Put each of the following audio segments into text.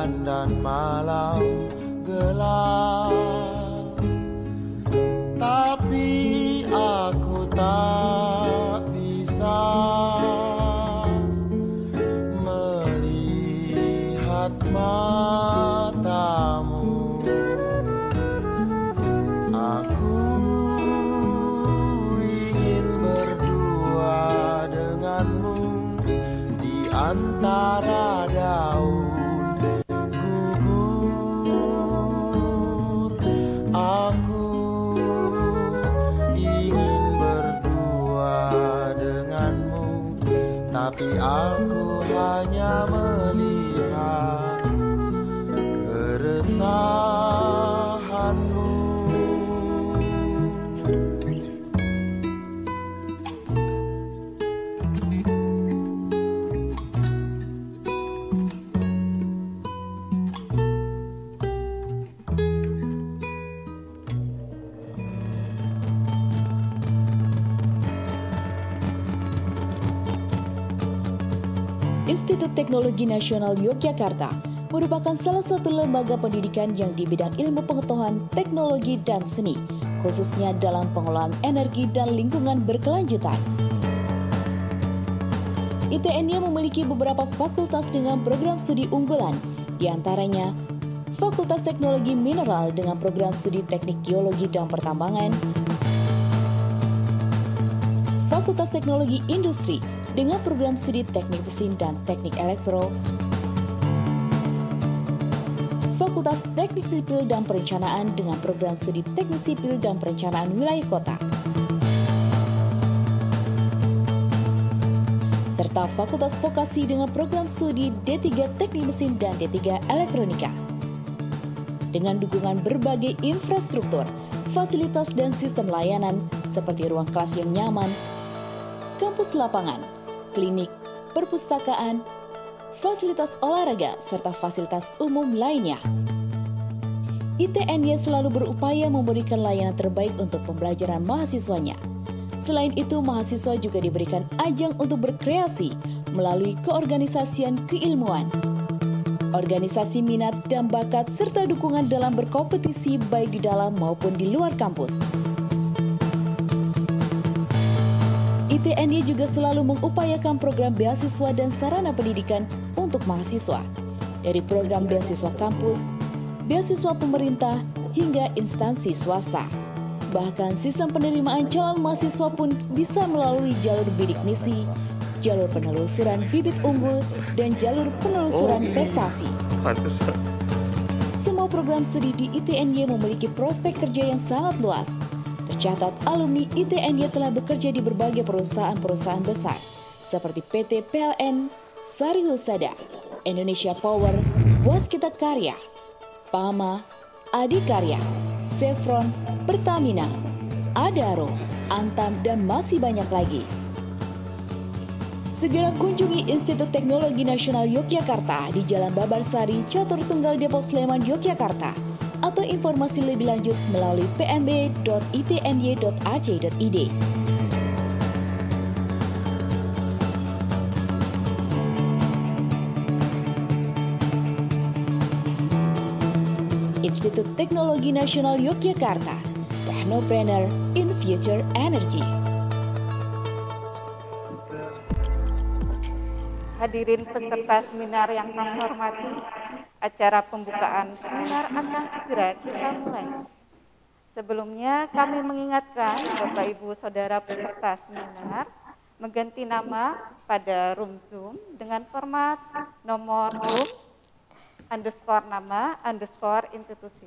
hujan dan malam gelap, tapi aku tak bisa melihat matamu. Aku ingin berdua denganmu di antara daun gugur. Aku ingin berdua denganmu, tapi aku hanya melihat keresahanmu. Institut Teknologi Nasional Yogyakarta merupakan salah satu lembaga pendidikan yang di bidang ilmu pengetahuan, teknologi, dan seni, khususnya dalam pengelolaan energi dan lingkungan berkelanjutan. ITN-nya memiliki beberapa fakultas dengan program studi unggulan, di antaranya Fakultas Teknologi Mineral dengan program studi Teknik Geologi dan Pertambangan, Fakultas Teknologi Industri dengan program studi Teknik Mesin dan Teknik Elektro, Fakultas Teknik Sipil dan Perencanaan dengan program studi Teknik Sipil dan Perencanaan Wilayah Kota, serta Fakultas Vokasi dengan program studi D3 Teknik Mesin dan D3 Elektronika. Dengan dukungan berbagai infrastruktur, fasilitas dan sistem layanan seperti ruang kelas yang nyaman, kampus lapangan, klinik, perpustakaan, fasilitas olahraga, serta fasilitas umum lainnya. ITN-nya selalu berupaya memberikan layanan terbaik untuk pembelajaran mahasiswanya. Selain itu, mahasiswa juga diberikan ajang untuk berkreasi melalui keorganisasian keilmuan, organisasi minat dan bakat, serta dukungan dalam berkompetisi baik di dalam maupun di luar kampus. ITN-nya juga selalu mengupayakan program beasiswa dan sarana pendidikan untuk mahasiswa, dari program beasiswa kampus, beasiswa pemerintah, hingga instansi swasta. Bahkan sistem penerimaan calon mahasiswa pun bisa melalui jalur bidik misi, jalur penelusuran bibit unggul, dan jalur penelusuran prestasi. Semua program studi di ITN-nya memiliki prospek kerja yang sangat luas. Tercatat, alumni ITN-nya telah bekerja di berbagai perusahaan-perusahaan besar seperti PT PLN, Sari Husada, Indonesia Power, Waskita Karya, Pama, Adikarya, Chevron, Pertamina, Adaro, Antam, dan masih banyak lagi. Segera kunjungi Institut Teknologi Nasional Yogyakarta di Jalan Babarsari, Catur Tunggal, Depok, Sleman, Yogyakarta, atau informasi lebih lanjut melalui pmb.itny.ac.id. Institut Teknologi Nasional Yogyakarta, Technopreneur in Future Energy. Hadirin peserta seminar yang kami hormati, acara pembukaan seminar akan segera kita mulai. Sebelumnya kami mengingatkan Bapak Ibu Saudara peserta seminar mengganti nama pada room Zoom dengan format nomor room underscore nama underscore institusi.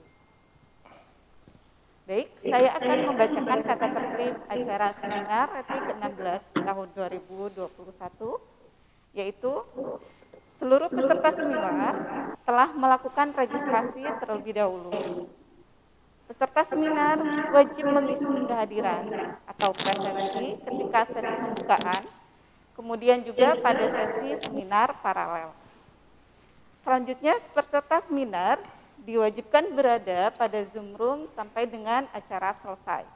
Baik, saya akan membacakan tata tertib acara seminar RT ke-16 tahun 2021, yaitu seluruh peserta seminar telah melakukan registrasi terlebih dahulu. Peserta seminar wajib mengisi kehadiran atau presensi ketika sesi pembukaan, kemudian juga pada sesi seminar paralel. Selanjutnya, peserta seminar diwajibkan berada pada Zoom room sampai dengan acara selesai.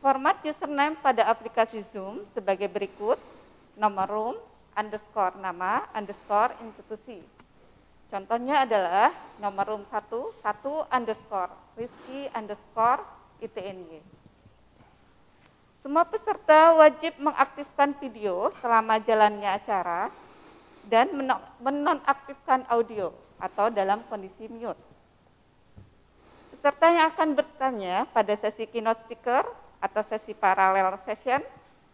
Format username pada aplikasi Zoom sebagai berikut: nomor room underscore nama underscore institusi. Contohnya adalah nomor room 1, 1_Rizky_ITNY. Semua peserta wajib mengaktifkan video selama jalannya acara dan menonaktifkan audio atau dalam kondisi mute. Peserta yang akan bertanya pada sesi keynote speaker atau sesi parallel session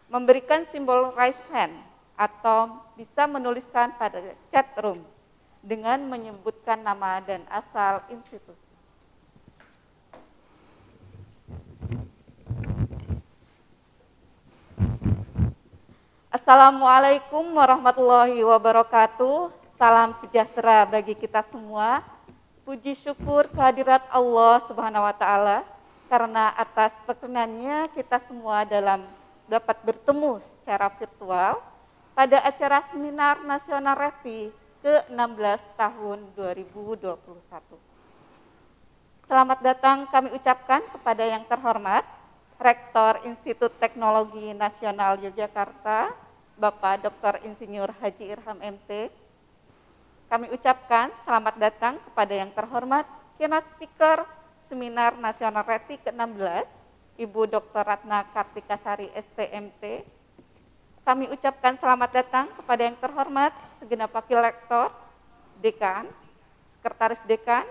memberikan simbol raise hand atau bisa menuliskan pada chat room dengan menyebutkan nama dan asal institusi. Assalamualaikum warahmatullahi wabarakatuh. Salam sejahtera bagi kita semua. Puji syukur kehadirat Allah Subhanahu wa taala karena atas perkenannya kita semua dapat bertemu secara virtual pada acara Seminar Nasional RETI ke-16 tahun 2021. Selamat datang kami ucapkan kepada yang terhormat Rektor Institut Teknologi Nasional Yogyakarta, Bapak Dr. Insinyur Haji Irham MT. Kami ucapkan selamat datang kepada yang terhormat keynote speaker Seminar Nasional RETI ke-16, Ibu Dr. Ratna Kartikasari STMT. Kami ucapkan selamat datang kepada yang terhormat segenap wakil rektor, dekan, sekretaris dekan,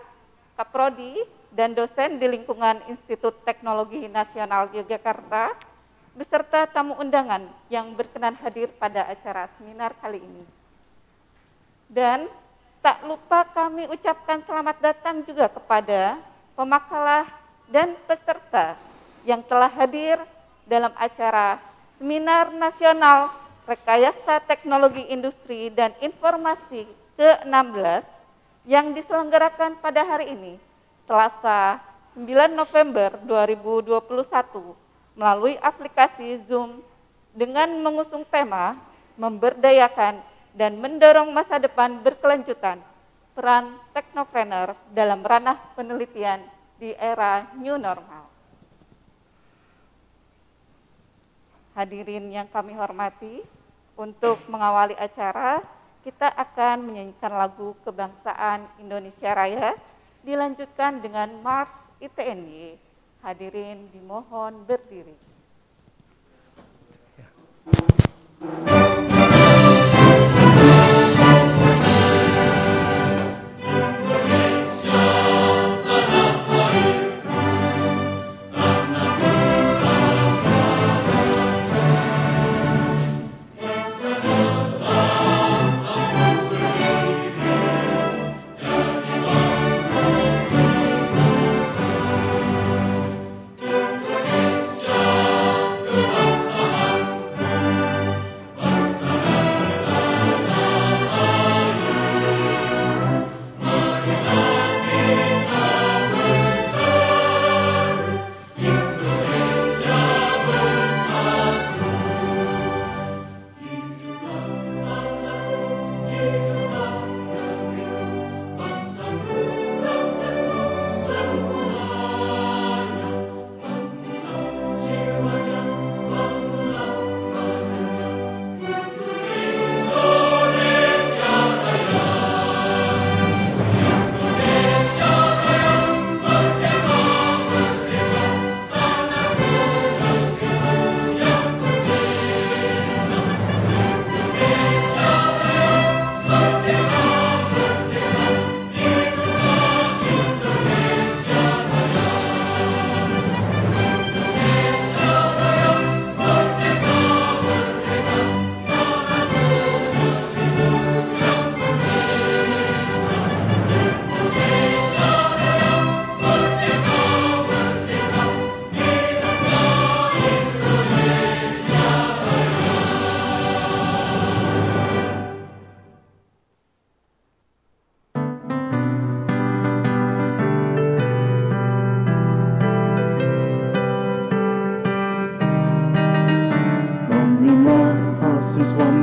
kaprodi, dan dosen di lingkungan Institut Teknologi Nasional Yogyakarta, beserta tamu undangan yang berkenan hadir pada acara seminar kali ini. Dan tak lupa kami ucapkan selamat datang juga kepada pemakalah dan peserta yang telah hadir dalam acara Seminar Nasional Rekayasa Teknologi Industri dan Informasi ke-16 yang diselenggarakan pada hari ini, Selasa 9 November 2021, melalui aplikasi Zoom dengan mengusung tema memberdayakan dan mendorong masa depan berkelanjutan, peran teknopreneur dalam ranah penelitian di era new normal. Hadirin yang kami hormati, untuk mengawali acara, kita akan menyanyikan lagu Kebangsaan Indonesia Raya, dilanjutkan dengan Mars ITNY. Hadirin dimohon berdiri.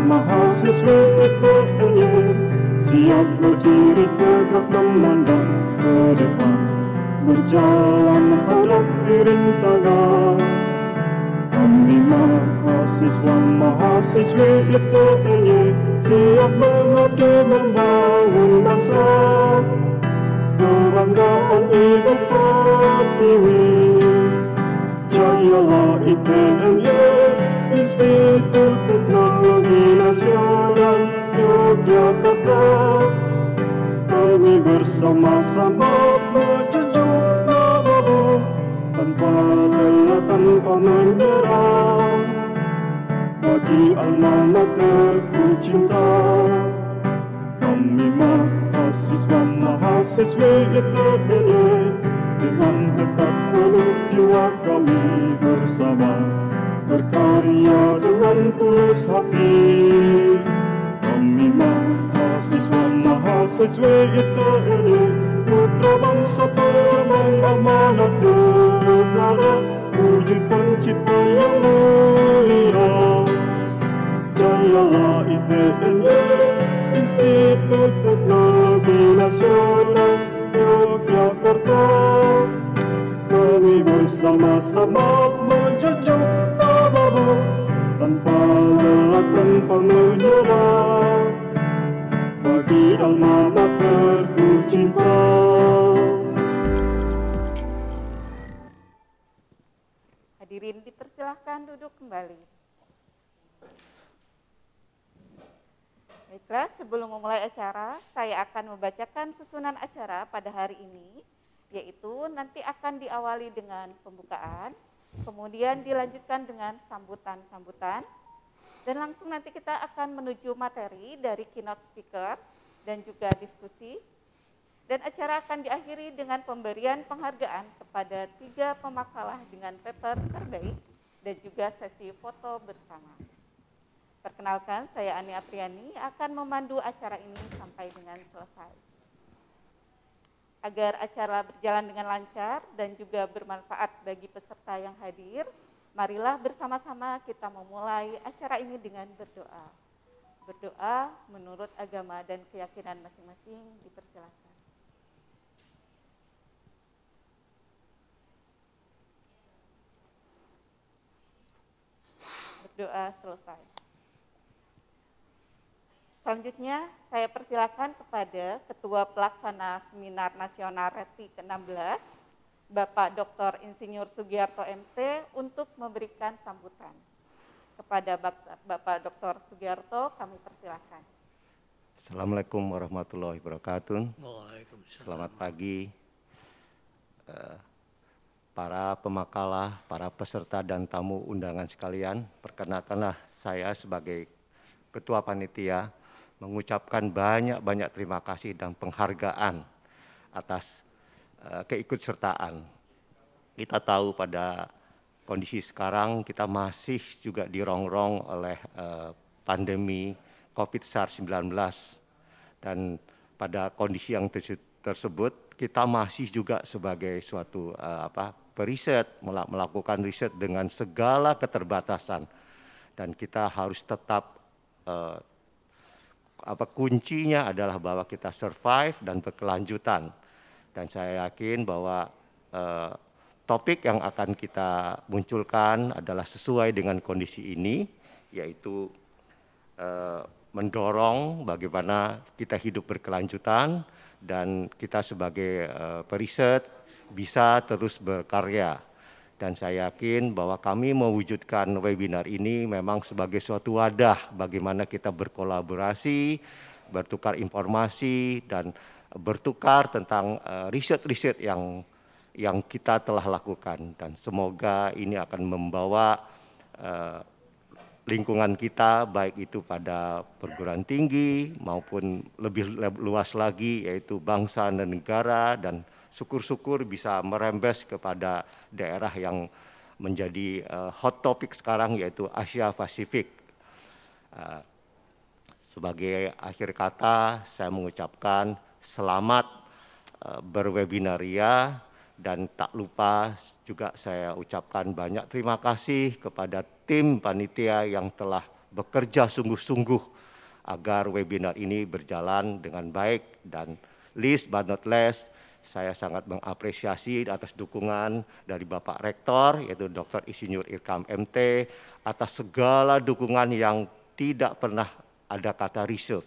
mahasiswa ITNY siap berdiri tegak memandang ke depan, berjalan hadap rintangan. Kami mahasiswa-mahasiswi ITNY siap mengabdi membangun bangsa, kebanggaan ibu pertiwi. Jayalah ITNY, Institut Teknologi Nasional Yogyakarta. Kami bersama-sama menjunjung namamu, tanpa lelah, tanpa menyerah. Bagi alma materku cinta, kami mahasiswa ITNY, dengan dekat penuh jiwa kami bersama, berkarya dengan tulus hati. Kami mahasiswa ITNY, putra bangsa pemenang amanat negara, wujudkan cita yang mulia. Jayalah ITNY, Institut Teknologi Nasional Yogyakarta. Kami bersama-sama menjunjung namamu, tanpa lelah, tanpa menyerah. Bagi alma materku cinta. Hadirin dipersilahkan duduk kembali. Baiklah, sebelum memulai acara, saya akan membacakan susunan acara pada hari ini, yaitu nanti akan diawali dengan pembukaan, kemudian dilanjutkan dengan sambutan-sambutan, dan langsung nanti kita akan menuju materi dari keynote speaker dan juga diskusi, dan acara akan diakhiri dengan pemberian penghargaan kepada 3 pemakalah dengan paper terbaik dan juga sesi foto bersama. Perkenalkan, saya Ani Apriani akan memandu acara ini sampai dengan selesai. Agar acara berjalan dengan lancar dan juga bermanfaat bagi peserta yang hadir, marilah bersama-sama kita memulai acara ini dengan berdoa. Berdoa menurut agama dan keyakinan masing-masing, dipersilakan. Berdoa selesai. Selanjutnya, saya persilakan kepada Ketua Pelaksana Seminar Nasional RETI ke-16, Bapak Dr. Insinyur Sugiarto MT, untuk memberikan sambutan. Kepada Bapak Dr. Sugiarto, kami persilakan. Assalamualaikum warahmatullahi wabarakatuh. Selamat pagi para pemakalah, para peserta dan tamu undangan sekalian. Perkenalkanlah saya sebagai Ketua Panitia mengucapkan banyak-banyak terima kasih dan penghargaan atas keikutsertaan. Kita tahu pada kondisi sekarang kita masih juga dirongrong oleh pandemi COVID-19, dan pada kondisi yang tersebut kita masih juga sebagai suatu periset melakukan riset dengan segala keterbatasan, dan kita harus tetap kuncinya adalah bahwa kita survive dan berkelanjutan. Dan saya yakin bahwa topik yang akan kita munculkan adalah sesuai dengan kondisi ini, yaitu mendorong bagaimana kita hidup berkelanjutan dan kita sebagai periset bisa terus berkarya. Dan saya yakin bahwa kami mewujudkan webinar ini memang sebagai suatu wadah bagaimana kita berkolaborasi, bertukar informasi, dan bertukar tentang riset-riset yang kita telah lakukan. Dan semoga ini akan membawa lingkungan kita, baik itu pada perguruan tinggi maupun lebih luas lagi, yaitu bangsa dan negara, dan syukur-syukur bisa merembes kepada daerah yang menjadi hot topic sekarang, yaitu Asia Pasifik. Sebagai akhir kata, saya mengucapkan selamat berwebinaria, dan tak lupa juga saya ucapkan banyak terima kasih kepada tim panitia yang telah bekerja sungguh-sungguh agar webinar ini berjalan dengan baik. Dan last but not least, saya sangat mengapresiasi atas dukungan dari Bapak Rektor, yaitu Dr. Insinyur Irkam MT, atas segala dukungan yang tidak pernah ada kata reserve.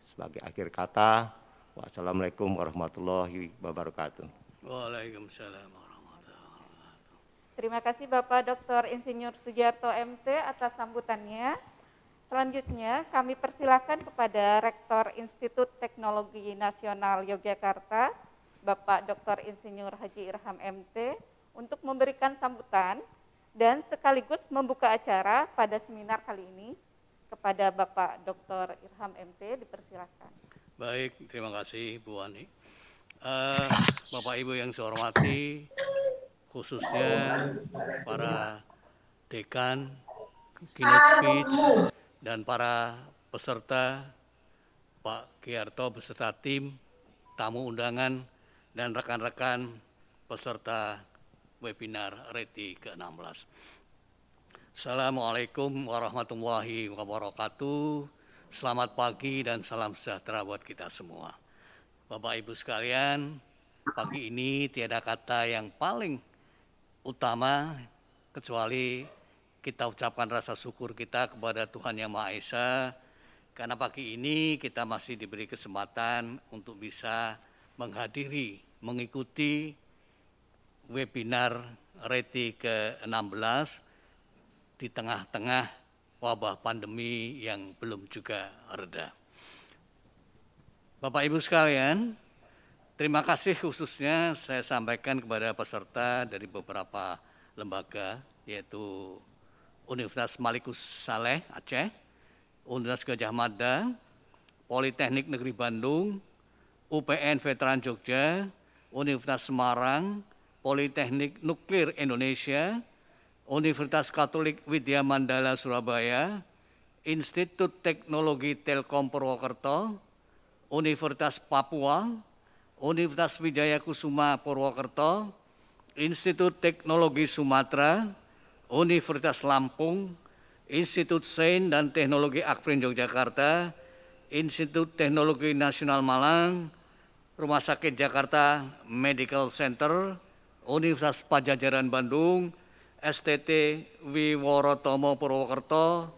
Sebagai akhir kata, wassalamualaikum warahmatullahi wabarakatuh. Waalaikumsalam warahmatullahi wabarakatuh. Terima kasih Bapak Dr. Insinyur Sugiarto MT atas sambutannya. Selanjutnya kami persilakan kepada Rektor Institut Teknologi Nasional Yogyakarta, Bapak Dr. Insinyur Haji Irham MT, untuk memberikan sambutan dan sekaligus membuka acara pada seminar kali ini. Kepada Bapak Dr. Irham MT, dipersilakan. Baik, terima kasih Bu Wani. Bapak Ibu yang saya hormati, khususnya para dekan, keynote speech, dan para peserta, Pak Giarto beserta tim, tamu undangan, dan rekan-rekan peserta webinar RETI ke-16. Assalamualaikum warahmatullahi wabarakatuh. Selamat pagi dan salam sejahtera buat kita semua. Bapak Ibu sekalian, pagi ini tiada kata yang paling utama kecuali kita ucapkan rasa syukur kita kepada Tuhan Yang Maha Esa, karena pagi ini kita masih diberi kesempatan untuk bisa menghadiri, mengikuti webinar RETI ke-16 di tengah-tengah wabah pandemi yang belum juga reda. Bapak Ibu sekalian, terima kasih khususnya saya sampaikan kepada peserta dari beberapa lembaga, yaitu Universitas Malikus Saleh Aceh, Universitas Gadjah Mada, Politeknik Negeri Bandung, UPN Veteran Jogja, Universitas Semarang, Politeknik Nuklir Indonesia, Universitas Katolik Widya Mandala Surabaya, Institut Teknologi Telkom Purwokerto, Universitas Papua, Universitas Wijaya Kusuma Purwokerto, Institut Teknologi Sumatera, Universitas Lampung, Institut Sains dan Teknologi Akprin Yogyakarta, Institut Teknologi Nasional Malang, Rumah Sakit Jakarta Medical Center, Universitas Pajajaran Bandung, STT Wiworotomo Purwokerto,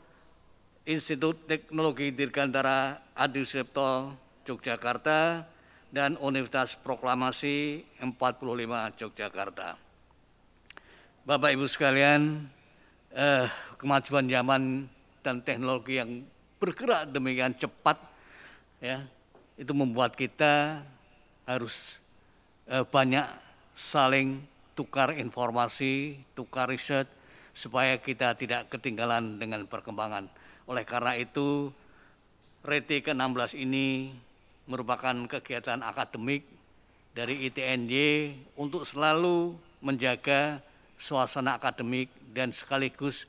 Institut Teknologi Dirgantara Adi Sucipto Yogyakarta, dan Universitas Proklamasi 45 Yogyakarta. Bapak Ibu sekalian, kemajuan zaman dan teknologi yang bergerak demikian cepat, ya, itu membuat kita harus banyak saling tukar informasi, tukar riset, supaya kita tidak ketinggalan dengan perkembangan. Oleh karena itu, RETI ke-16 ini merupakan kegiatan akademik dari ITNY untuk selalu menjaga suasana akademik dan sekaligus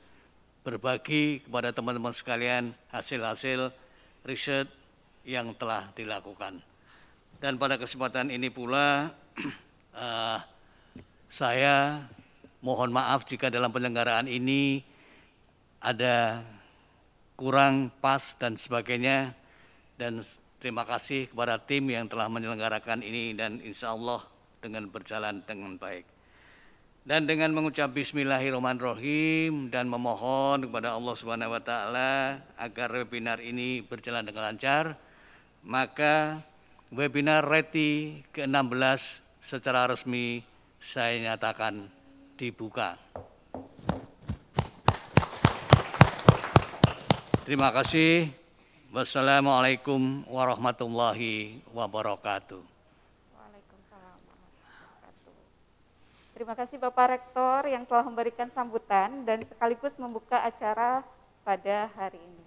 berbagi kepada teman-teman sekalian hasil-hasil riset yang telah dilakukan. Dan pada kesempatan ini pula, saya mohon maaf jika dalam penyelenggaraan ini ada kurang pas dan sebagainya, dan terima kasih kepada tim yang telah menyelenggarakan ini, dan insya Allah dengan berjalan dengan baik. Dan dengan mengucap bismillahirrahmanirrahim dan memohon kepada Allah Subhanahu wa taala agar webinar ini berjalan dengan lancar, maka webinar RETI ke-16 secara resmi saya nyatakan dibuka. Terima kasih. Wassalamualaikum warahmatullahi wabarakatuh. Waalaikumsalam warahmatullahi wabarakatuh. Terima kasih Bapak Rektor yang telah memberikan sambutan dan sekaligus membuka acara pada hari ini.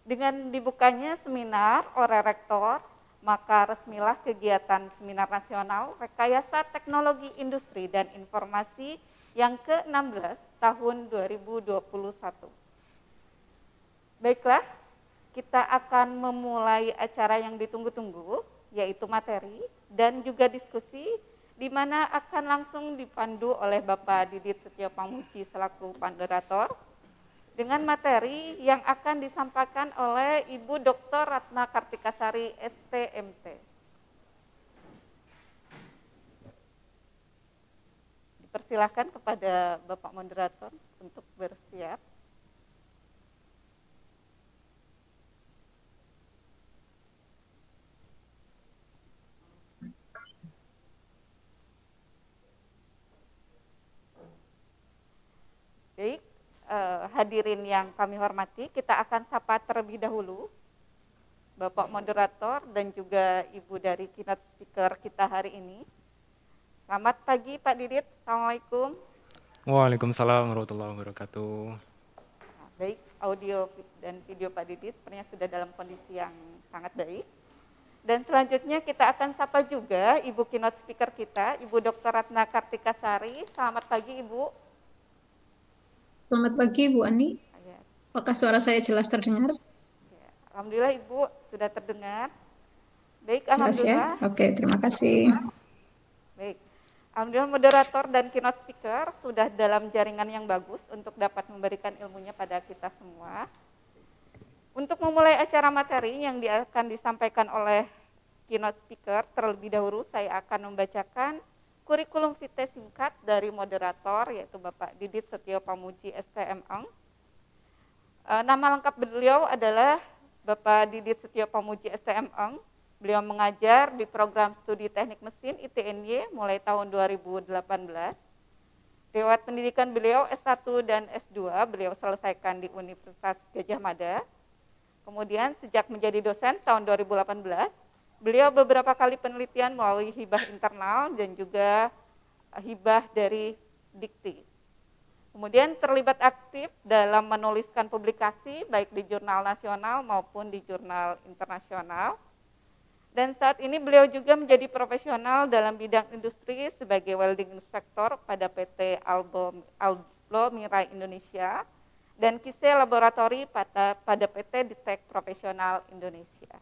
Dengan dibukanya seminar oleh Rektor, maka resmilah kegiatan Seminar Nasional Rekayasa Teknologi Industri dan Informasi yang ke-16 tahun 2021. Baiklah, kita akan memulai acara yang ditunggu-tunggu, yaitu materi dan juga diskusi, di mana akan langsung dipandu oleh Bapak Didit Setio Pamuji selaku moderator, dengan materi yang akan disampaikan oleh Ibu Dr. Ratna Kartikasari, STMT. Dipersilahkan kepada Bapak Moderator untuk bersiap. hadirin yang kami hormati, kita akan sapa terlebih dahulu Bapak Moderator dan juga Ibu dari keynote speaker kita hari ini. Selamat pagi Pak Didit, Assalamualaikum. Waalaikumsalam warahmatullahi wabarakatuh. Baik, audio dan video Pak Didit sebenarnya sudah dalam kondisi yang sangat baik. Dan selanjutnya kita akan sapa juga Ibu keynote speaker kita, Ibu Dr. Ratna Kartikasari. Selamat pagi Ibu. Selamat pagi Bu Ani. Apakah suara saya jelas terdengar? Ya, alhamdulillah Ibu sudah terdengar. Baik, Jelas alhamdulillah. ya? Oke, terima kasih. Baik. Alhamdulillah moderator dan keynote speaker sudah dalam jaringan yang bagus untuk dapat memberikan ilmunya pada kita semua. Untuk memulai acara materi yang akan disampaikan oleh keynote speaker, terlebih dahulu saya akan membacakan kurikulum vitae singkat dari moderator, yaitu Bapak Didit Setio Pamuji STM-Eng. Nama lengkap beliau adalah Bapak Didit Setio Pamuji STM-Eng. Beliau mengajar di program studi teknik mesin ITNY mulai tahun 2018. Lewat pendidikan beliau S1 dan S2 beliau selesaikan di Universitas Gadjah Mada. Kemudian sejak menjadi dosen tahun 2018, beliau beberapa kali penelitian melalui hibah internal dan juga hibah dari Dikti. Kemudian terlibat aktif dalam menuliskan publikasi baik di jurnal nasional maupun di jurnal internasional. Dan saat ini beliau juga menjadi profesional dalam bidang industri sebagai welding inspector pada PT Albo Mirai Indonesia dan Kise Laboratori pada PT Ditek Profesional Indonesia.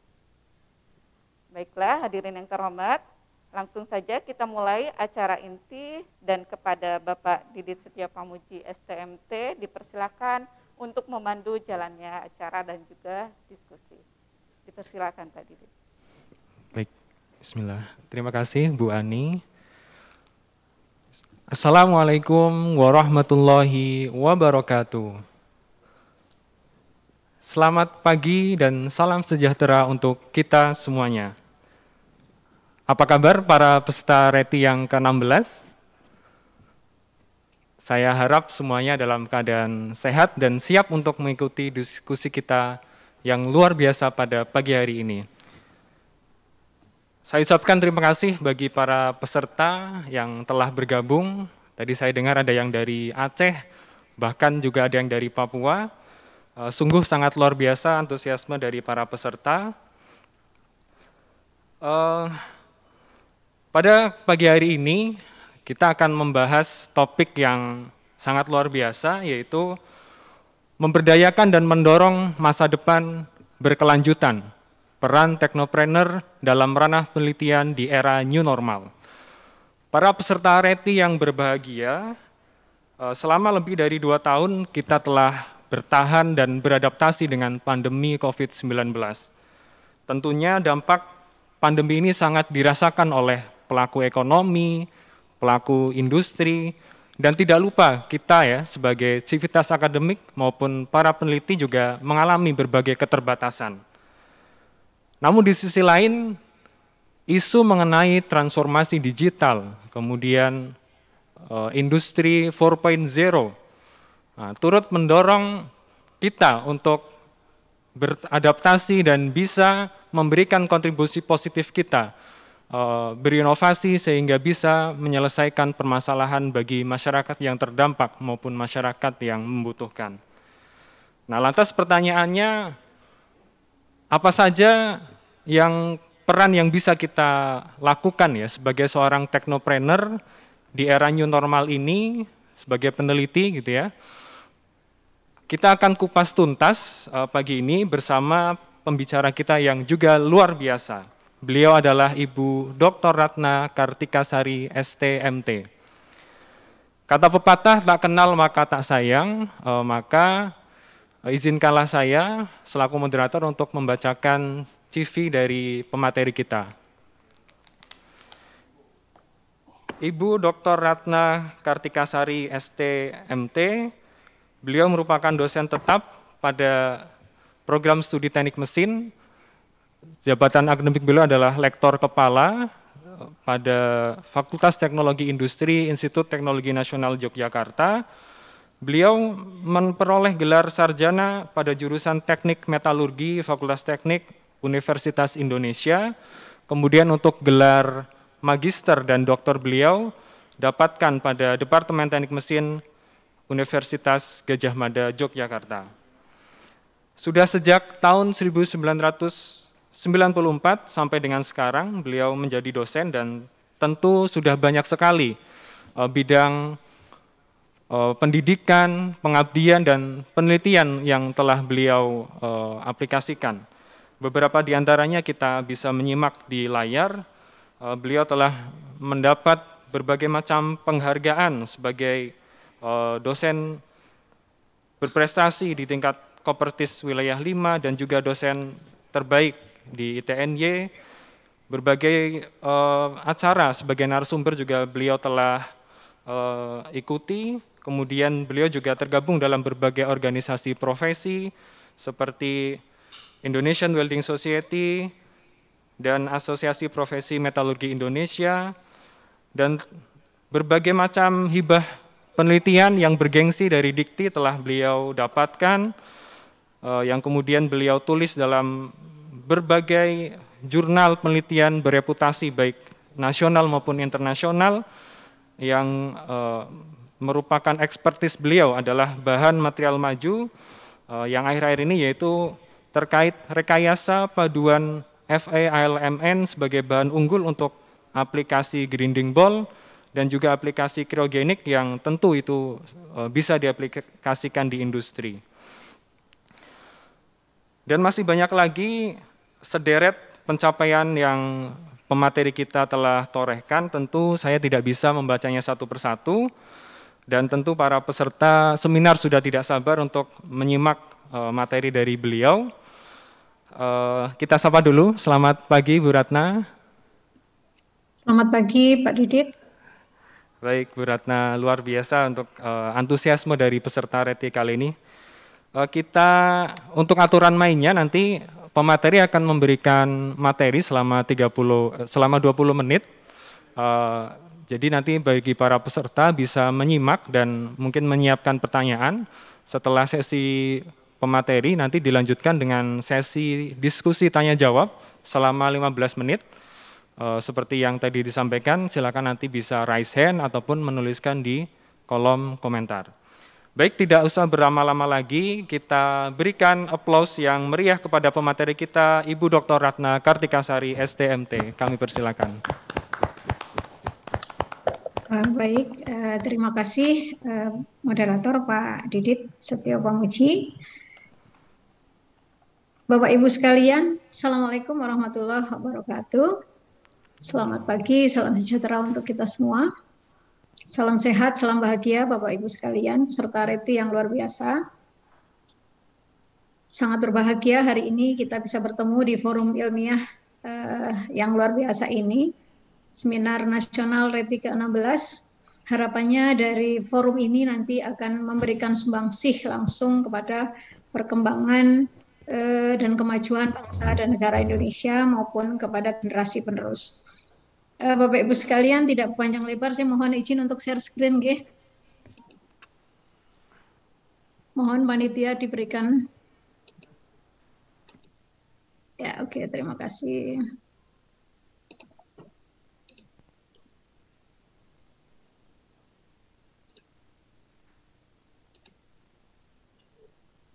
Baiklah hadirin yang terhormat, langsung saja kita mulai acara inti dan kepada Bapak Didit Setio Pamuji STMT dipersilakan untuk memandu jalannya acara dan juga diskusi. Dipersilakan Pak Didit. Baik, bismillah. Terima kasih Bu Ani. Assalamualaikum warahmatullahi wabarakatuh. Selamat pagi dan salam sejahtera untuk kita semuanya. Apa kabar para peserta RETI yang ke-16? Saya harap semuanya dalam keadaan sehat dan siap untuk mengikuti diskusi kita yang luar biasa pada pagi hari ini. Saya ucapkan terima kasih bagi para peserta yang telah bergabung. Tadi saya dengar ada yang dari Aceh, bahkan juga ada yang dari Papua. Sungguh sangat luar biasa antusiasme dari para peserta. Pada pagi hari ini kita akan membahas topik yang sangat luar biasa, yaitu memberdayakan dan mendorong masa depan berkelanjutan, peran teknopreneur dalam ranah penelitian di era new normal. Para peserta RETI yang berbahagia, selama lebih dari 2 tahun kita telah bertahan dan beradaptasi dengan pandemi COVID-19. Tentunya dampak pandemi ini sangat dirasakan oleh pelaku ekonomi, pelaku industri, dan tidak lupa kita ya sebagai civitas akademik maupun para peneliti juga mengalami berbagai keterbatasan. Namun di sisi lain, isu mengenai transformasi digital, kemudian industri 4.0, turut mendorong kita untuk beradaptasi dan bisa memberikan kontribusi positif kita, berinovasi sehingga bisa menyelesaikan permasalahan bagi masyarakat yang terdampak maupun masyarakat yang membutuhkan. Nah, lantas pertanyaannya, apa saja peran yang bisa kita lakukan ya sebagai seorang teknopreneur di era new normal ini sebagai peneliti gitu ya. Kita akan kupas tuntas pagi ini bersama pembicara kita yang juga luar biasa. Beliau adalah Ibu Dr. Ratna Kartikasari STMT. Kata pepatah tak kenal maka tak sayang, maka izinkanlah saya selaku moderator untuk membacakan CV dari pemateri kita. Ibu Dr. Ratna Kartikasari STMT, beliau merupakan dosen tetap pada program studi teknik mesin. Jabatan akademik beliau adalah lektor kepala pada Fakultas Teknologi Industri Institut Teknologi Nasional Yogyakarta. Beliau memperoleh gelar sarjana pada jurusan Teknik Metalurgi Fakultas Teknik Universitas Indonesia. Kemudian untuk gelar magister dan doktor beliau dapatkan pada Departemen Teknik Mesin Universitas Gadjah Mada, Yogyakarta. Sudah sejak tahun 1994 sampai dengan sekarang beliau menjadi dosen dan tentu sudah banyak sekali bidang pendidikan, pengabdian, dan penelitian yang telah beliau aplikasikan. Beberapa di antaranya kita bisa menyimak di layar. Beliau telah mendapat berbagai macam penghargaan sebagai dosen berprestasi di tingkat Kopertis Wilayah 5 dan juga dosen terbaik di ITNY. Berbagai acara sebagai narasumber juga beliau telah ikuti. Kemudian beliau juga tergabung dalam berbagai organisasi profesi seperti Indonesian Welding Society dan Asosiasi Profesi Metalurgi Indonesia, dan berbagai macam hibah penelitian yang bergengsi dari Dikti telah beliau dapatkan, yang kemudian beliau tulis dalam berbagai jurnal penelitian bereputasi baik nasional maupun internasional, yang merupakan ekspertis beliau adalah bahan material maju yang akhir-akhir ini, yaitu terkait rekayasa paduan FA-ALMN sebagai bahan unggul untuk aplikasi grinding ball dan juga aplikasi kriogenik yang tentu itu bisa diaplikasikan di industri. Dan masih banyak lagi sederet pencapaian yang pemateri kita telah torehkan. Tentu saya tidak bisa membacanya satu persatu, dan tentu para peserta seminar sudah tidak sabar untuk menyimak materi dari beliau. Kita sapa dulu. Selamat pagi Bu Ratna. Selamat pagi Pak Didit. Baik Bu Ratna, luar biasa untuk antusiasme dari peserta RETI kali ini. Kita untuk aturan mainnya nanti pemateri akan memberikan materi selama 20 menit. Jadi nanti bagi para peserta bisa menyimak dan mungkin menyiapkan pertanyaan. Setelah sesi pemateri nanti dilanjutkan dengan sesi diskusi tanya jawab selama 15 menit. Seperti yang tadi disampaikan, silakan nanti bisa raise hand ataupun menuliskan di kolom komentar. Baik, tidak usah berlama-lama lagi, kita berikan aplaus yang meriah kepada pemateri kita, Ibu Dr. Ratna Kartikasari, STMT. Kami persilakan. Baik, terima kasih moderator Pak Didit Setio Pamuji. Bapak Ibu sekalian, Assalamualaikum warahmatullahi wabarakatuh. Selamat pagi, salam sejahtera untuk kita semua. Salam sehat, salam bahagia Bapak Ibu sekalian, peserta RETI yang luar biasa. Sangat berbahagia hari ini kita bisa bertemu di forum ilmiah yang luar biasa ini. Seminar Nasional RETI ke-16, harapannya dari forum ini nanti akan memberikan sumbangsih langsung kepada perkembangan dan kemajuan bangsa dan negara Indonesia maupun kepada generasi penerus. Bapak Ibu sekalian, tidak panjang lebar, saya mohon izin untuk share screen, nggih. Mohon panitia diberikan. Ya, oke, terima kasih.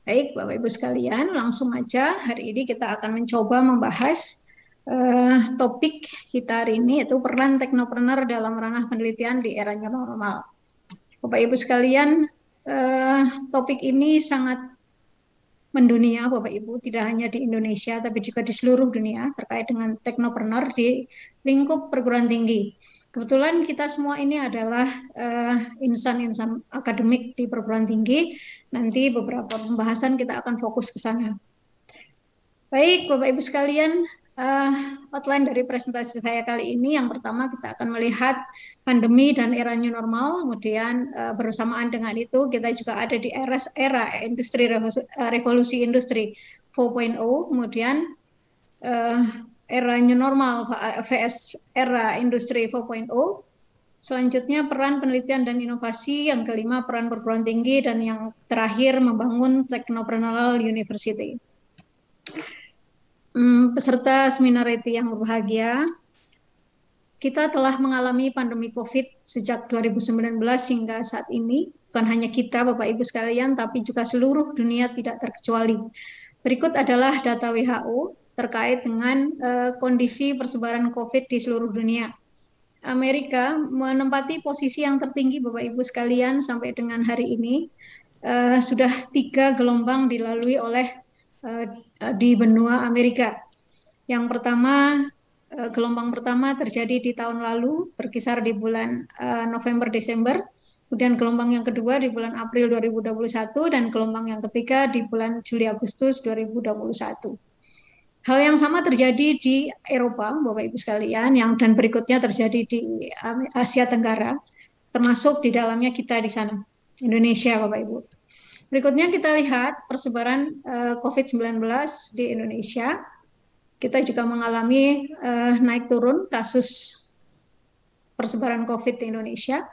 Baik, Bapak Ibu sekalian, langsung aja hari ini kita akan mencoba membahas topik kita hari ini, yaitu peran teknopreneur dalam ranah penelitian di era new normal. Bapak Ibu sekalian, topik ini sangat mendunia Bapak Ibu, tidak hanya di Indonesia tapi juga di seluruh dunia terkait dengan teknopreneur di lingkup perguruan tinggi. Kebetulan kita semua ini adalah insan-insan akademik di perguruan tinggi. Nanti beberapa pembahasan kita akan fokus ke sana. Baik, Bapak Ibu sekalian, outline dari presentasi saya kali ini, yang pertama kita akan melihat pandemi dan era new normal, kemudian bersamaan dengan itu kita juga ada di era industri revolusi industri 4.0, kemudian era new normal vs era industri 4.0, Selanjutnya peran penelitian dan inovasi, yang kelima peran perguruan tinggi, dan yang terakhir membangun Technopreneurial University. Peserta seminar IT yang berbahagia, kita telah mengalami pandemi COVID sejak 2019 hingga saat ini. Bukan hanya kita, Bapak Ibu sekalian, tapi juga seluruh dunia tidak terkecuali. Berikut adalah data WHO terkait dengan kondisi persebaran COVID di seluruh dunia. Amerika menempati posisi yang tertinggi, Bapak Ibu sekalian, sampai dengan hari ini. Sudah 3 gelombang dilalui oleh di benua Amerika. Yang pertama, gelombang pertama terjadi di tahun lalu, berkisar di bulan November-Desember. Kemudian gelombang yang kedua di bulan April 2021, dan gelombang yang ketiga di bulan Juli-Agustus 2021. Hal yang sama terjadi di Eropa, Bapak Ibu sekalian, dan berikutnya terjadi di Asia Tenggara, termasuk di dalamnya kita di sana, Indonesia, Bapak Ibu. Berikutnya kita lihat persebaran COVID-19 di Indonesia. Kita juga mengalami naik turun kasus persebaran COVID di Indonesia.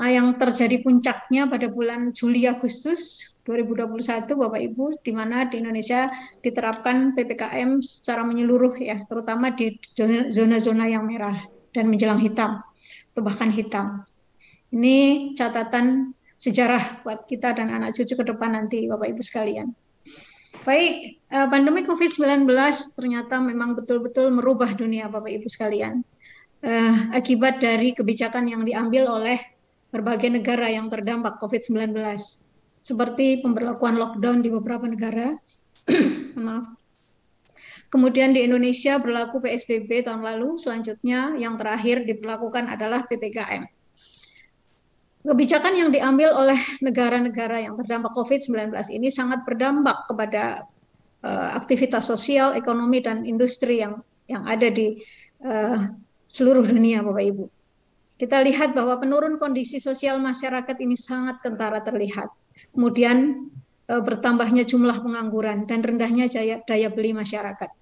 Yang terjadi puncaknya pada bulan Juli-Agustus 2021, Bapak Ibu, di mana di Indonesia diterapkan PPKM secara menyeluruh, ya, terutama di zona-zona yang merah dan menjelang hitam, atau bahkan hitam. Ini catatan sejarah buat kita dan anak cucu ke depan nanti, Bapak Ibu sekalian. Baik, pandemi COVID-19 ternyata memang betul-betul merubah dunia, Bapak Ibu sekalian. Akibat dari kebijakan yang diambil oleh berbagai negara yang terdampak COVID-19, seperti pemberlakuan lockdown di beberapa negara. Maaf. Kemudian di Indonesia berlaku PSBB tahun lalu, selanjutnya yang terakhir diberlakukan adalah PPKM. Kebijakan yang diambil oleh negara-negara yang terdampak COVID-19 ini sangat berdampak kepada aktivitas sosial, ekonomi, dan industri yang ada di seluruh dunia, Bapak Ibu. Kita lihat bahwa penurun kondisi sosial masyarakat ini sangat kentara terlihat. Kemudian bertambahnya jumlah pengangguran dan rendahnya daya beli masyarakat.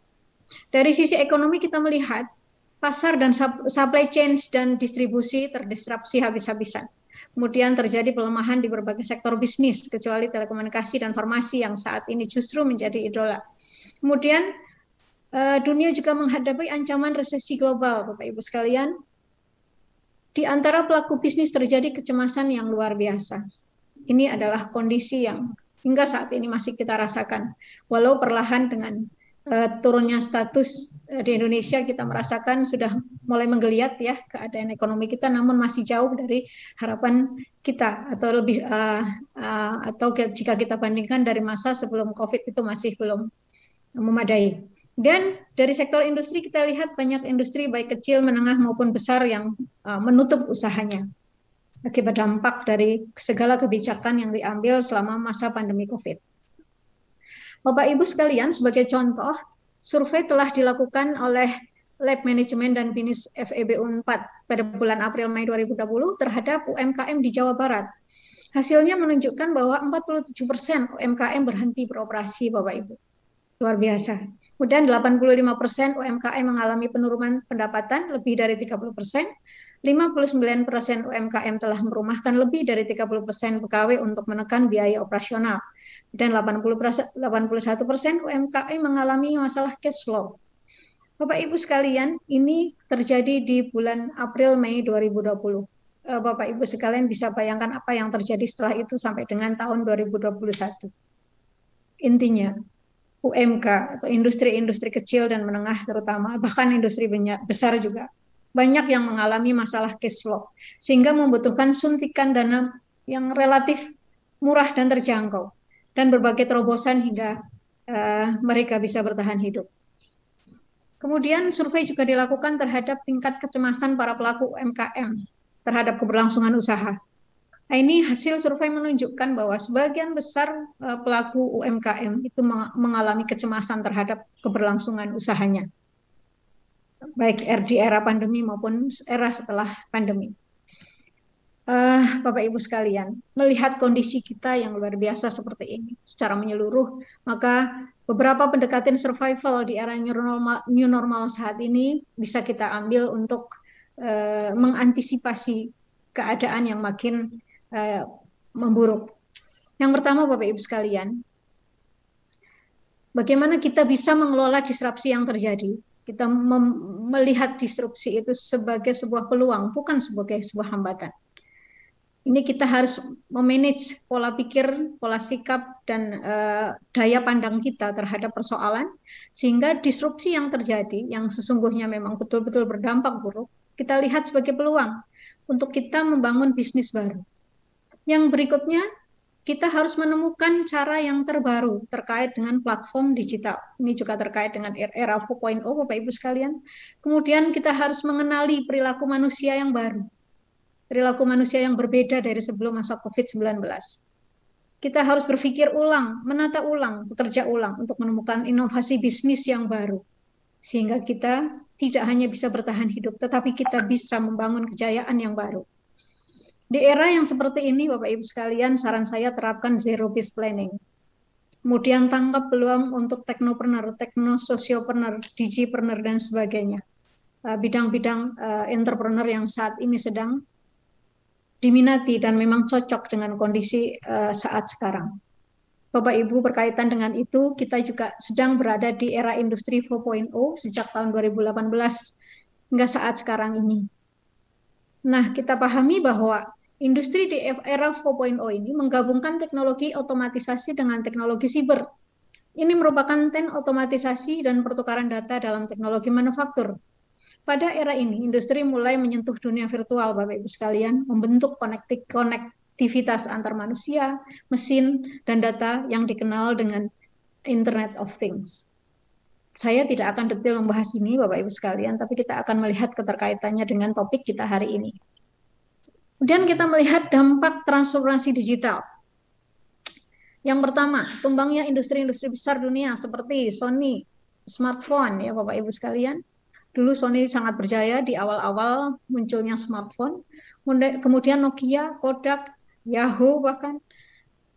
Dari sisi ekonomi kita melihat pasar dan supply chain dan distribusi terdisrupsi habis-habisan. Kemudian terjadi pelemahan di berbagai sektor bisnis, kecuali telekomunikasi dan farmasi yang saat ini justru menjadi idola. Kemudian dunia juga menghadapi ancaman resesi global, Bapak Ibu sekalian. Di antara pelaku bisnis terjadi kecemasan yang luar biasa. Ini adalah kondisi yang hingga saat ini masih kita rasakan. Walau perlahan dengan turunnya status di Indonesia, kita merasakan sudah mulai menggeliat, ya, keadaan ekonomi kita, namun masih jauh dari harapan kita, atau lebih atau jika kita bandingkan dari masa sebelum COVID itu masih belum memadai. Dan dari sektor industri kita lihat banyak industri baik kecil, menengah maupun besar yang menutup usahanya akibat dampak dari segala kebijakan yang diambil selama masa pandemi COVID. Bapak Ibu sekalian, sebagai contoh, survei telah dilakukan oleh Lab Management dan Bisnis FEB Unpad pada bulan April-Mei 2020 terhadap UMKM di Jawa Barat. Hasilnya menunjukkan bahwa 47% UMKM berhenti beroperasi, Bapak Ibu. Luar biasa. Kemudian 85% UMKM mengalami penurunan pendapatan lebih dari 30%, 59% UMKM telah merumahkan lebih dari 30% pegawai untuk menekan biaya operasional, dan 81% UMKM mengalami masalah cash flow. Bapak Ibu sekalian, ini terjadi di bulan April-Mei 2020. Bapak Ibu sekalian bisa bayangkan apa yang terjadi setelah itu sampai dengan tahun 2021. Intinya, UMK atau industri-industri kecil dan menengah terutama, bahkan industri besar juga, banyak yang mengalami masalah cash flow, sehingga membutuhkan suntikan dana yang relatif murah dan terjangkau, dan berbagai terobosan hingga mereka bisa bertahan hidup. Kemudian survei juga dilakukan terhadap tingkat kecemasan para pelaku UMKM terhadap keberlangsungan usaha. Nah, ini hasil survei menunjukkan bahwa sebagian besar pelaku UMKM itu mengalami kecemasan terhadap keberlangsungan usahanya, baik di era pandemi maupun era setelah pandemi. Bapak Ibu sekalian, melihat kondisi kita yang luar biasa seperti ini secara menyeluruh, maka beberapa pendekatan survival di era new normal saat ini bisa kita ambil untuk mengantisipasi keadaan yang makin memburuk. Yang pertama, Bapak Ibu sekalian, bagaimana kita bisa mengelola disrupsi yang terjadi. Kita melihat disrupsi itu sebagai sebuah peluang, bukan sebagai sebuah hambatan. Ini kita harus memanage pola pikir, pola sikap, dan daya pandang kita terhadap persoalan, sehingga disrupsi yang terjadi, yang sesungguhnya memang betul-betul berdampak buruk, kita lihat sebagai peluang untuk kita membangun bisnis baru. Yang berikutnya, kita harus menemukan cara yang terbaru terkait dengan platform digital. Ini juga terkait dengan era 4.0, Bapak Ibu sekalian. Kemudian kita harus mengenali perilaku manusia yang baru. Perilaku manusia yang berbeda dari sebelum masa COVID-19. Kita harus berpikir ulang, menata ulang, bekerja ulang untuk menemukan inovasi bisnis yang baru. Sehingga kita tidak hanya bisa bertahan hidup, tetapi kita bisa membangun kejayaan yang baru. Di era yang seperti ini, Bapak Ibu sekalian, saran saya terapkan zero-based planning. Kemudian tangkap peluang untuk teknopreneur, teknososiopreneur, digipreneur, dan sebagainya. Bidang-bidang entrepreneur yang saat ini sedang diminati dan memang cocok dengan kondisi saat sekarang. Bapak Ibu, berkaitan dengan itu, kita juga sedang berada di era industri 4.0 sejak tahun 2018 hingga saat sekarang ini. Nah, kita pahami bahwa industri di era 4.0 ini menggabungkan teknologi otomatisasi dengan teknologi siber. Ini merupakan tren otomatisasi dan pertukaran data dalam teknologi manufaktur. Pada era ini, industri mulai menyentuh dunia virtual, Bapak Ibu sekalian, membentuk konektivitas antar manusia, mesin, dan data yang dikenal dengan Internet of Things. Saya tidak akan detail membahas ini, Bapak Ibu sekalian, tapi kita akan melihat keterkaitannya dengan topik kita hari ini. Kemudian kita melihat dampak transformasi digital. Yang pertama, tumbangnya industri-industri besar dunia seperti Sony, smartphone, ya Bapak Ibu sekalian. Dulu Sony sangat berjaya di awal-awal munculnya smartphone. Kemudian Nokia, Kodak, Yahoo bahkan.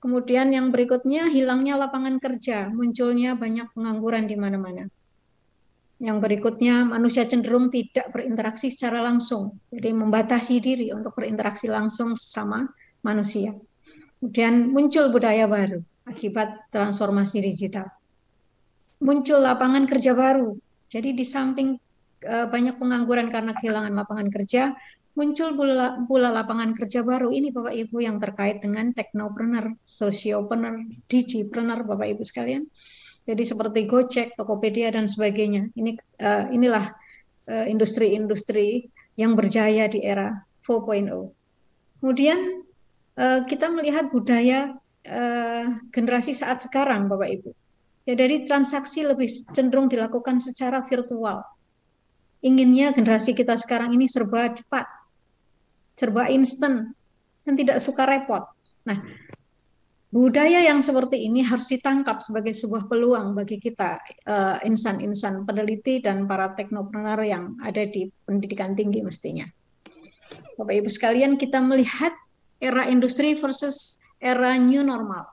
Kemudian yang berikutnya hilangnya lapangan kerja, munculnya banyak pengangguran di mana-mana. Yang berikutnya, manusia cenderung tidak berinteraksi secara langsung, jadi membatasi diri untuk berinteraksi langsung sama manusia. Kemudian muncul budaya baru akibat transformasi digital. Muncul lapangan kerja baru, jadi di samping banyak pengangguran karena kehilangan lapangan kerja, muncul pula lapangan kerja baru. Ini Bapak Ibu yang terkait dengan teknopreneur, sosiopreneur, digipreneur, Bapak Ibu sekalian. Jadi seperti Gojek, Tokopedia, dan sebagainya. Inilah industri-industri yang berjaya di era 4.0. Kemudian kita melihat budaya generasi saat sekarang, Bapak Ibu. Ya, dari transaksi lebih cenderung dilakukan secara virtual. Inginnya generasi kita sekarang ini serba cepat, serba instan, dan tidak suka repot. Nah, budaya yang seperti ini harus ditangkap sebagai sebuah peluang bagi kita, insan-insan peneliti dan para teknopreneur yang ada di pendidikan tinggi mestinya. Bapak Ibu sekalian, kita melihat era industri versus era new normal.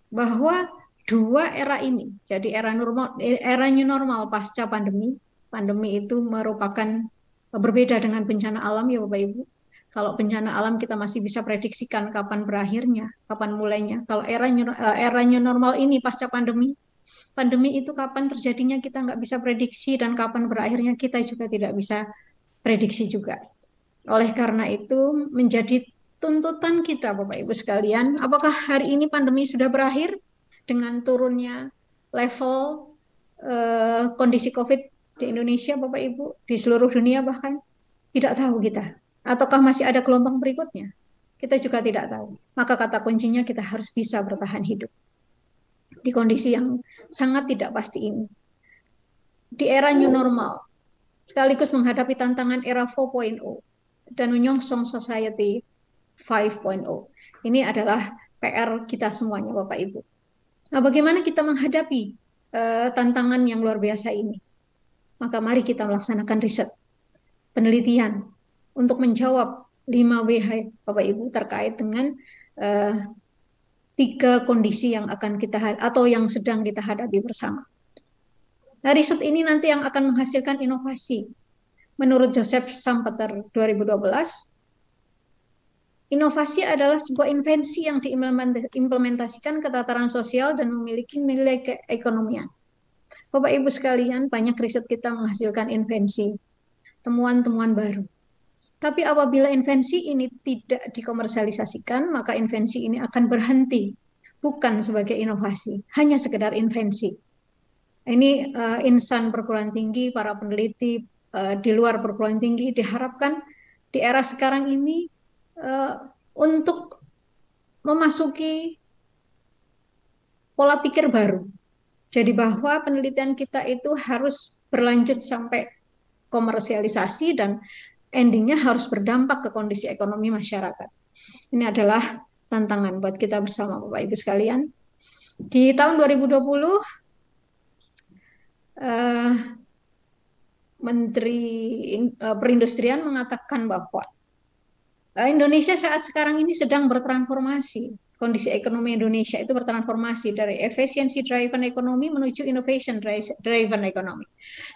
Bahwa dua era ini, jadi era new normal pasca pandemi itu merupakan berbeda dengan bencana alam, ya Bapak Ibu. Kalau bencana alam kita masih bisa prediksikan kapan berakhirnya, kapan mulainya. Kalau era new normal ini pasca pandemi itu kapan terjadinya kita nggak bisa prediksi, dan kapan berakhirnya kita juga tidak bisa prediksi juga. Oleh karena itu menjadi tuntutan kita, Bapak Ibu sekalian, apakah hari ini pandemi sudah berakhir dengan turunnya level kondisi COVID di Indonesia, Bapak Ibu, di seluruh dunia bahkan? Tidak tahu kita. Ataukah masih ada gelombang berikutnya? Kita juga tidak tahu. Maka kata kuncinya kita harus bisa bertahan hidup di kondisi yang sangat tidak pasti ini. Di era new normal, sekaligus menghadapi tantangan era 4.0 dan menyongsong society 5.0. Ini adalah PR kita semuanya, Bapak Ibu. Nah, bagaimana kita menghadapi tantangan yang luar biasa ini? Maka mari kita melaksanakan riset, penelitian, untuk menjawab 5W, Bapak Ibu, terkait dengan 3 kondisi yang akan kita atau yang sedang kita hadapi bersama. Nah, riset ini nanti yang akan menghasilkan inovasi. Menurut Joseph Schumpeter 2012, inovasi adalah sebuah invensi yang diimplementasikan ke tataran sosial dan memiliki nilai keekonomian. Bapak Ibu sekalian, banyak riset kita menghasilkan invensi, temuan-temuan baru. Tapi apabila invensi ini tidak dikomersialisasikan, maka invensi ini akan berhenti, bukan sebagai inovasi, hanya sekedar invensi. Ini insan perguruan tinggi, para peneliti di luar perguruan tinggi diharapkan di era sekarang ini untuk memasuki pola pikir baru. Jadi bahwa penelitian kita itu harus berlanjut sampai komersialisasi dan endingnya harus berdampak ke kondisi ekonomi masyarakat. Ini adalah tantangan buat kita bersama Bapak Ibu sekalian. Di tahun 2020, Menteri Perindustrian mengatakan bahwa Indonesia saat sekarang ini sedang bertransformasi. Kondisi ekonomi Indonesia itu bertransformasi dari efficiency driven economy menuju innovation driven economy.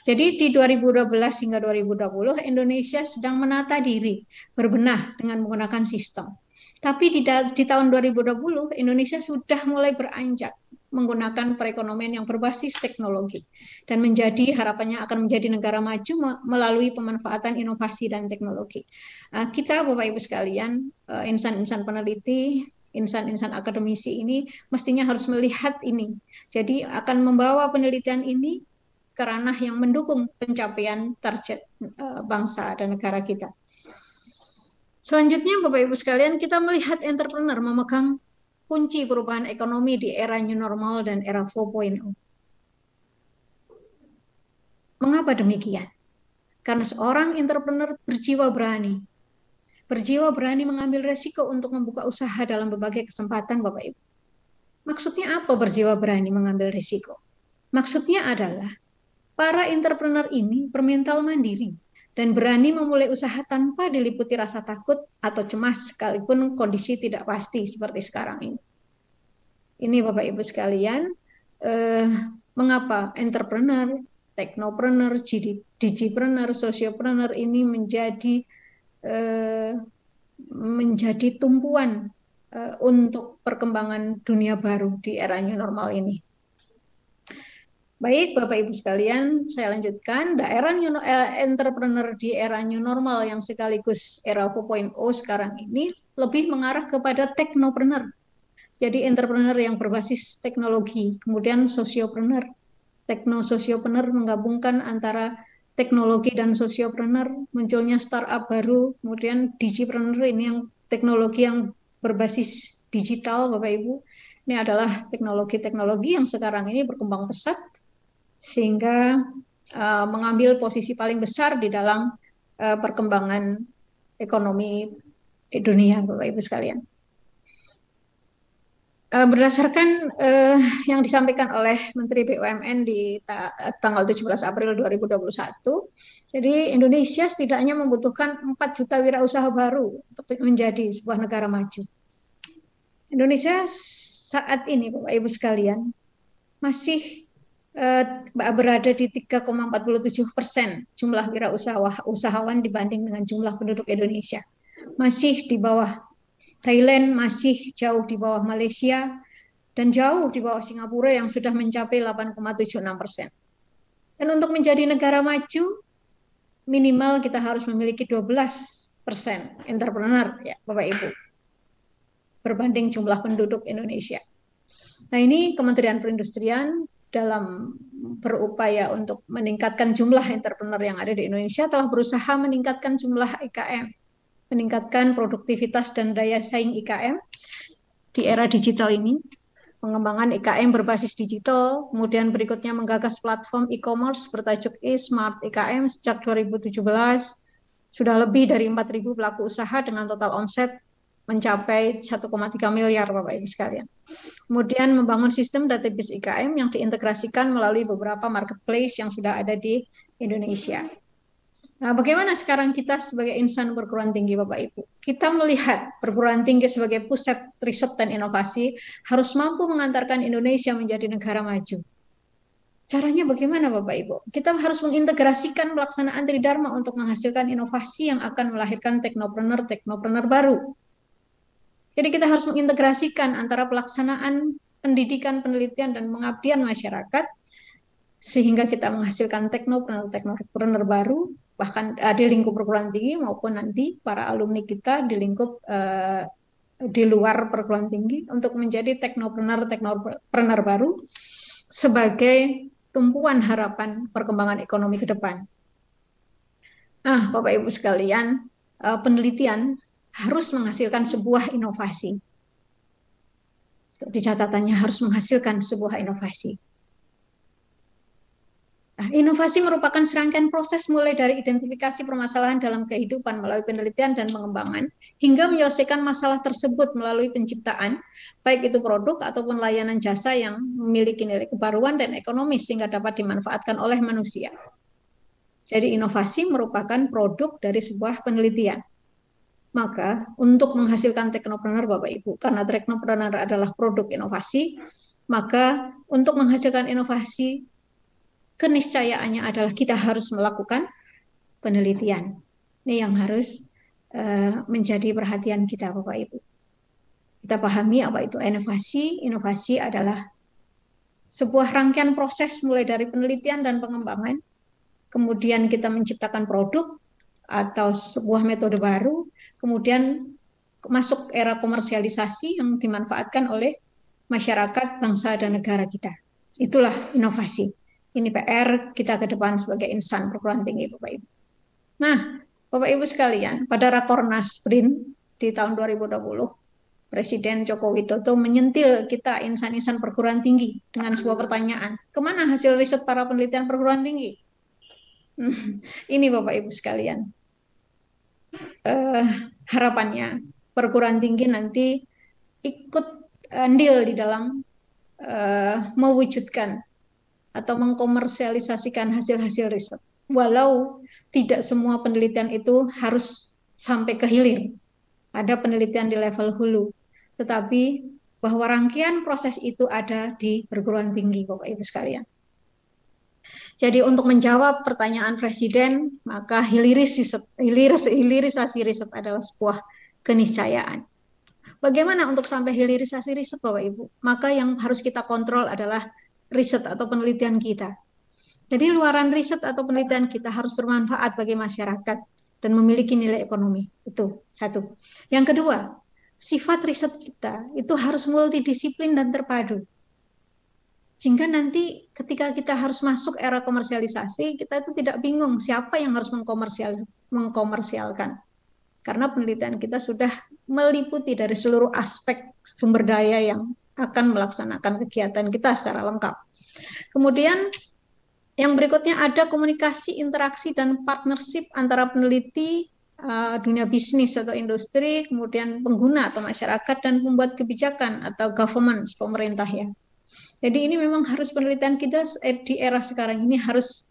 Jadi di 2012 hingga 2020 Indonesia sedang menata diri, berbenah dengan menggunakan sistem. Tapi di tahun 2020 Indonesia sudah mulai beranjak menggunakan perekonomian yang berbasis teknologi dan harapannya akan menjadi negara maju melalui pemanfaatan inovasi dan teknologi. Kita Bapak Ibu sekalian, insan-insan peneliti, insan-insan akademisi ini mestinya harus melihat ini. Jadi akan membawa penelitian ini ke ranah yang mendukung pencapaian target bangsa dan negara kita. Selanjutnya Bapak Ibu sekalian, kita melihat entrepreneur memegang kunci perubahan ekonomi di era new normal dan era 4.0. Mengapa demikian? Karena seorang entrepreneur berjiwa berani mengambil resiko untuk membuka usaha dalam berbagai kesempatan, Bapak Ibu. Maksudnya apa berjiwa berani mengambil resiko? Maksudnya adalah para entrepreneur ini bermental mandiri dan berani memulai usaha tanpa diliputi rasa takut atau cemas sekalipun kondisi tidak pasti seperti sekarang ini. Ini Bapak Ibu sekalian, mengapa entrepreneur, teknopreneur, digipreneur, sosiopreneur ini menjadi tumpuan untuk perkembangan dunia baru di era new normal ini. Baik, Bapak Ibu sekalian, saya lanjutkan. Daerah entrepreneur di era new normal yang sekaligus era 4.0 sekarang ini lebih mengarah kepada teknopreneur. Jadi entrepreneur yang berbasis teknologi, kemudian sosiopreneur. Tekno-sosiopreneur menggabungkan antara teknologi dan sosiopreneur, munculnya startup baru, kemudian digipreneur ini yang teknologi yang berbasis digital, Bapak Ibu. Ini adalah teknologi-teknologi yang sekarang ini berkembang pesat, sehingga mengambil posisi paling besar di dalam perkembangan ekonomi dunia, Bapak Ibu sekalian. Berdasarkan yang disampaikan oleh Menteri BUMN di tanggal 17 April 2021, jadi Indonesia setidaknya membutuhkan 4 juta wirausaha baru untuk menjadi sebuah negara maju. Indonesia saat ini, Bapak Ibu sekalian, masih berada di 3,47% jumlah wirausahawan dibanding dengan jumlah penduduk Indonesia. Masih di bawah Thailand, masih jauh di bawah Malaysia, dan jauh di bawah Singapura yang sudah mencapai 8,76%. Dan untuk menjadi negara maju, minimal kita harus memiliki 12% entrepreneur, ya Bapak Ibu, berbanding jumlah penduduk Indonesia. Nah ini Kementerian Perindustrian dalam berupaya untuk meningkatkan jumlah entrepreneur yang ada di Indonesia telah berusaha meningkatkan jumlah IKM, meningkatkan produktivitas dan daya saing IKM di era digital ini, pengembangan IKM berbasis digital, kemudian berikutnya menggagas platform e-commerce bertajuk e-Smart IKM sejak 2017, sudah lebih dari 4.000 pelaku usaha dengan total omset mencapai 1,3 miliar Bapak Ibu sekalian. Kemudian membangun sistem database IKM yang diintegrasikan melalui beberapa marketplace yang sudah ada di Indonesia. Nah, bagaimana sekarang kita sebagai insan perguruan tinggi Bapak Ibu? Kita melihat perguruan tinggi sebagai pusat riset dan inovasi harus mampu mengantarkan Indonesia menjadi negara maju. Caranya bagaimana Bapak Ibu? Kita harus mengintegrasikan pelaksanaan Tridharma untuk menghasilkan inovasi yang akan melahirkan teknopreneur baru. Jadi kita harus mengintegrasikan antara pelaksanaan pendidikan, penelitian, dan pengabdian masyarakat sehingga kita menghasilkan teknopreneur baru, bahkan di lingkup perguruan tinggi maupun nanti para alumni kita di lingkup di luar perguruan tinggi untuk menjadi teknopreneur baru sebagai tumpuan harapan perkembangan ekonomi ke depan. Nah, Bapak Ibu sekalian, penelitian harus menghasilkan sebuah inovasi. Di catatannya harus menghasilkan sebuah inovasi. Nah, inovasi merupakan serangkaian proses mulai dari identifikasi permasalahan dalam kehidupan melalui penelitian dan pengembangan hingga menyelesaikan masalah tersebut melalui penciptaan, baik itu produk ataupun layanan jasa yang memiliki nilai kebaruan dan ekonomis sehingga dapat dimanfaatkan oleh manusia. Jadi inovasi merupakan produk dari sebuah penelitian. Maka untuk menghasilkan teknopreneur Bapak Ibu, karena teknopreneur adalah produk inovasi, maka untuk menghasilkan inovasi keniscayaannya adalah kita harus melakukan penelitian. Ini yang harus menjadi perhatian kita Bapak Ibu. Kita pahami apa itu inovasi. Inovasi adalah sebuah rangkaian proses mulai dari penelitian dan pengembangan, kemudian kita menciptakan produk atau sebuah metode baru, kemudian masuk era komersialisasi yang dimanfaatkan oleh masyarakat, bangsa, dan negara kita. Itulah inovasi. Ini PR kita ke depan sebagai insan perguruan tinggi Bapak Ibu. Nah, Bapak Ibu sekalian, pada Rakornas BRIN di tahun 2020, Presiden Joko Widodo menyentil kita insan-insan perguruan tinggi dengan sebuah pertanyaan, kemana hasil riset para penelitian perguruan tinggi? Ini Bapak Ibu sekalian, harapannya perguruan tinggi nanti ikut andil di dalam mewujudkan atau mengkomersialisasikan hasil-hasil riset. Walau tidak semua penelitian itu harus sampai ke hilir. Ada penelitian di level hulu. Tetapi bahwa rangkaian proses itu ada di perguruan tinggi, Bapak Ibu sekalian. Jadi untuk menjawab pertanyaan Presiden, maka hilirisasi riset adalah sebuah keniscayaan. Bagaimana untuk sampai hilirisasi riset, Bapak Ibu? Maka yang harus kita kontrol adalah riset atau penelitian kita. Jadi luaran riset atau penelitian kita harus bermanfaat bagi masyarakat dan memiliki nilai ekonomi. Itu satu. Yang kedua, sifat riset kita itu harus multidisiplin dan terpadu. Sehingga nanti ketika kita harus masuk era komersialisasi, kita itu tidak bingung siapa yang harus mengkomersialkan. Karena penelitian kita sudah meliputi dari seluruh aspek sumber daya yang akan melaksanakan kegiatan kita secara lengkap. Kemudian yang berikutnya ada komunikasi, interaksi, dan partnership antara peneliti, dunia bisnis atau industri, kemudian pengguna atau masyarakat, dan pembuat kebijakan atau governance, pemerintah ya. Jadi ini memang harus penelitian kita di era sekarang ini harus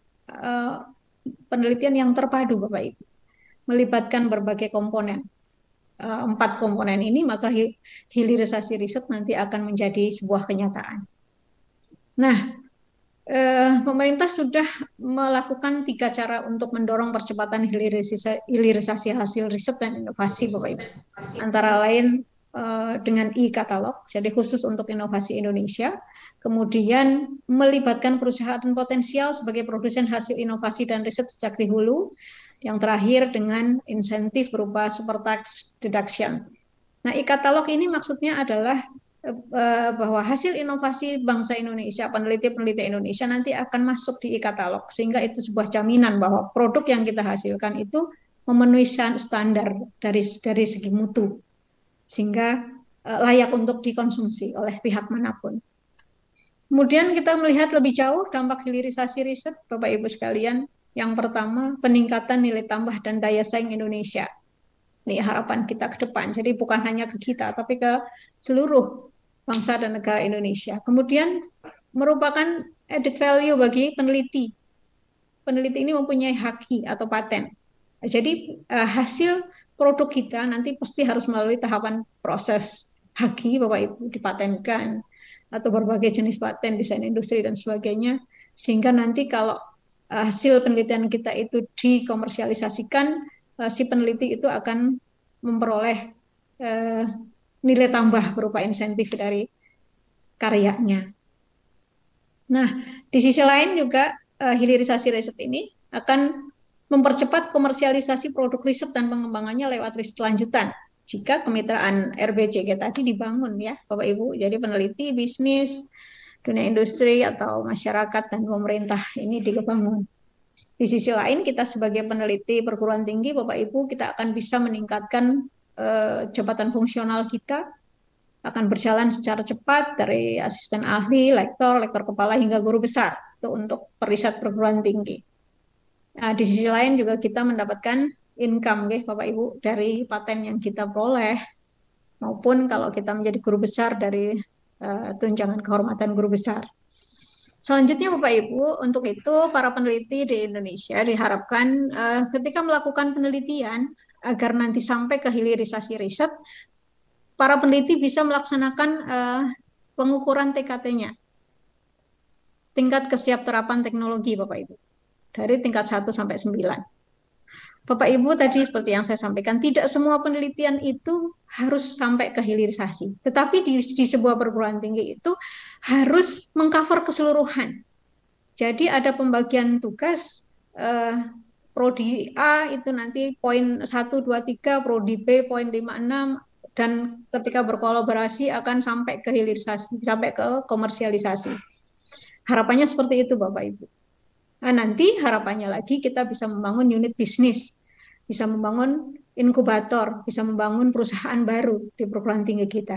penelitian yang terpadu Bapak Ibu, melibatkan berbagai komponen. 4 komponen ini, maka hilirisasi riset nanti akan menjadi sebuah kenyataan. Nah, pemerintah sudah melakukan 3 cara untuk mendorong percepatan hilirisasi hasil riset dan inovasi, Bapak Ibu. Antara lain dengan e-katalog, jadi khusus untuk inovasi Indonesia, kemudian melibatkan perusahaan potensial sebagai produsen hasil inovasi dan riset sejak di hulu, yang terakhir dengan insentif berupa super tax deduction. Nah, e-katalog ini maksudnya adalah bahwa hasil inovasi bangsa Indonesia, peneliti-peneliti Indonesia nanti akan masuk di e-katalog, sehingga itu sebuah jaminan bahwa produk yang kita hasilkan itu memenuhi standar dari segi mutu, sehingga layak untuk dikonsumsi oleh pihak manapun. Kemudian kita melihat lebih jauh dampak hilirisasi riset, Bapak Ibu sekalian. Yang pertama, peningkatan nilai tambah dan daya saing Indonesia. Ini harapan kita ke depan. Jadi bukan hanya ke kita, tapi ke seluruh bangsa dan negara Indonesia. Kemudian merupakan added value bagi peneliti. Peneliti ini mempunyai haki atau paten. Jadi hasil produk kita nanti pasti harus melalui tahapan proses haki, Bapak Ibu, dipatenkan, atau berbagai jenis paten, desain industri, dan sebagainya, Sehingga nanti kalau hasil penelitian kita itu dikomersialisasikan, si peneliti itu akan memperoleh nilai tambah berupa insentif dari karyanya. Nah, di sisi lain juga hilirisasi riset ini akan mempercepat komersialisasi produk riset dan pengembangannya lewat riset lanjutan. Jika kemitraan RBCG tadi dibangun ya, Bapak Ibu. Jadi peneliti, bisnis, dunia industri atau masyarakat dan pemerintah ini dibangun. Di sisi lain kita sebagai peneliti perguruan tinggi, Bapak Ibu, kita akan bisa meningkatkan jabatan fungsional kita, akan berjalan secara cepat dari asisten ahli, lektor kepala hingga guru besar itu untuk periset perguruan tinggi. Nah, di sisi lain juga kita mendapatkan income Bapak Ibu dari paten yang kita peroleh, maupun kalau kita menjadi guru besar dari tunjangan kehormatan guru besar. Selanjutnya Bapak Ibu, untuk itu para peneliti di Indonesia diharapkan ketika melakukan penelitian agar nanti sampai ke hilirisasi riset, para peneliti bisa melaksanakan pengukuran TKT-nya, tingkat kesiapterapan teknologi Bapak Ibu, dari tingkat 1 sampai 9. Bapak Ibu tadi seperti yang saya sampaikan, tidak semua penelitian itu harus sampai ke hilirisasi. Tetapi di sebuah perguruan tinggi itu harus mengcover keseluruhan. Jadi ada pembagian tugas, prodi A itu nanti poin 1, 2, 3, prodi B poin 5, 6, dan ketika berkolaborasi akan sampai ke hilirisasi, sampai ke komersialisasi. Harapannya seperti itu Bapak Ibu. Nah, nanti harapannya lagi kita bisa membangun unit bisnis, bisa membangun inkubator, bisa membangun perusahaan baru di perguruan tinggi kita.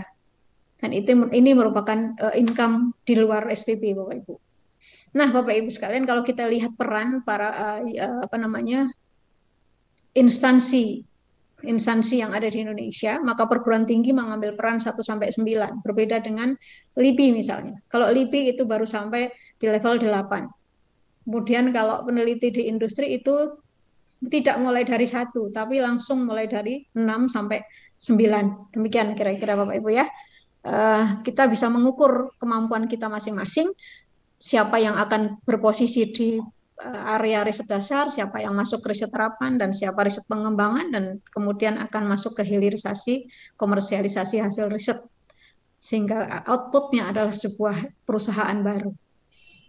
Dan ini merupakan income di luar SPP Bapak Ibu. Nah, Bapak Ibu sekalian, kalau kita lihat peran para instansi yang ada di Indonesia, maka perguruan tinggi mengambil peran 1 sampai 9, berbeda dengan LIPI misalnya. Kalau LIPI itu baru sampai di level 8. Kemudian kalau peneliti di industri itu tidak mulai dari 1, tapi langsung mulai dari 6 sampai 9. Demikian kira-kira Bapak Ibu ya. Kita bisa mengukur kemampuan kita masing-masing, siapa yang akan berposisi di area riset dasar, siapa yang masuk riset terapan, dan siapa riset pengembangan, dan kemudian akan masuk ke hilirisasi, komersialisasi hasil riset. Sehingga outputnya adalah sebuah perusahaan baru.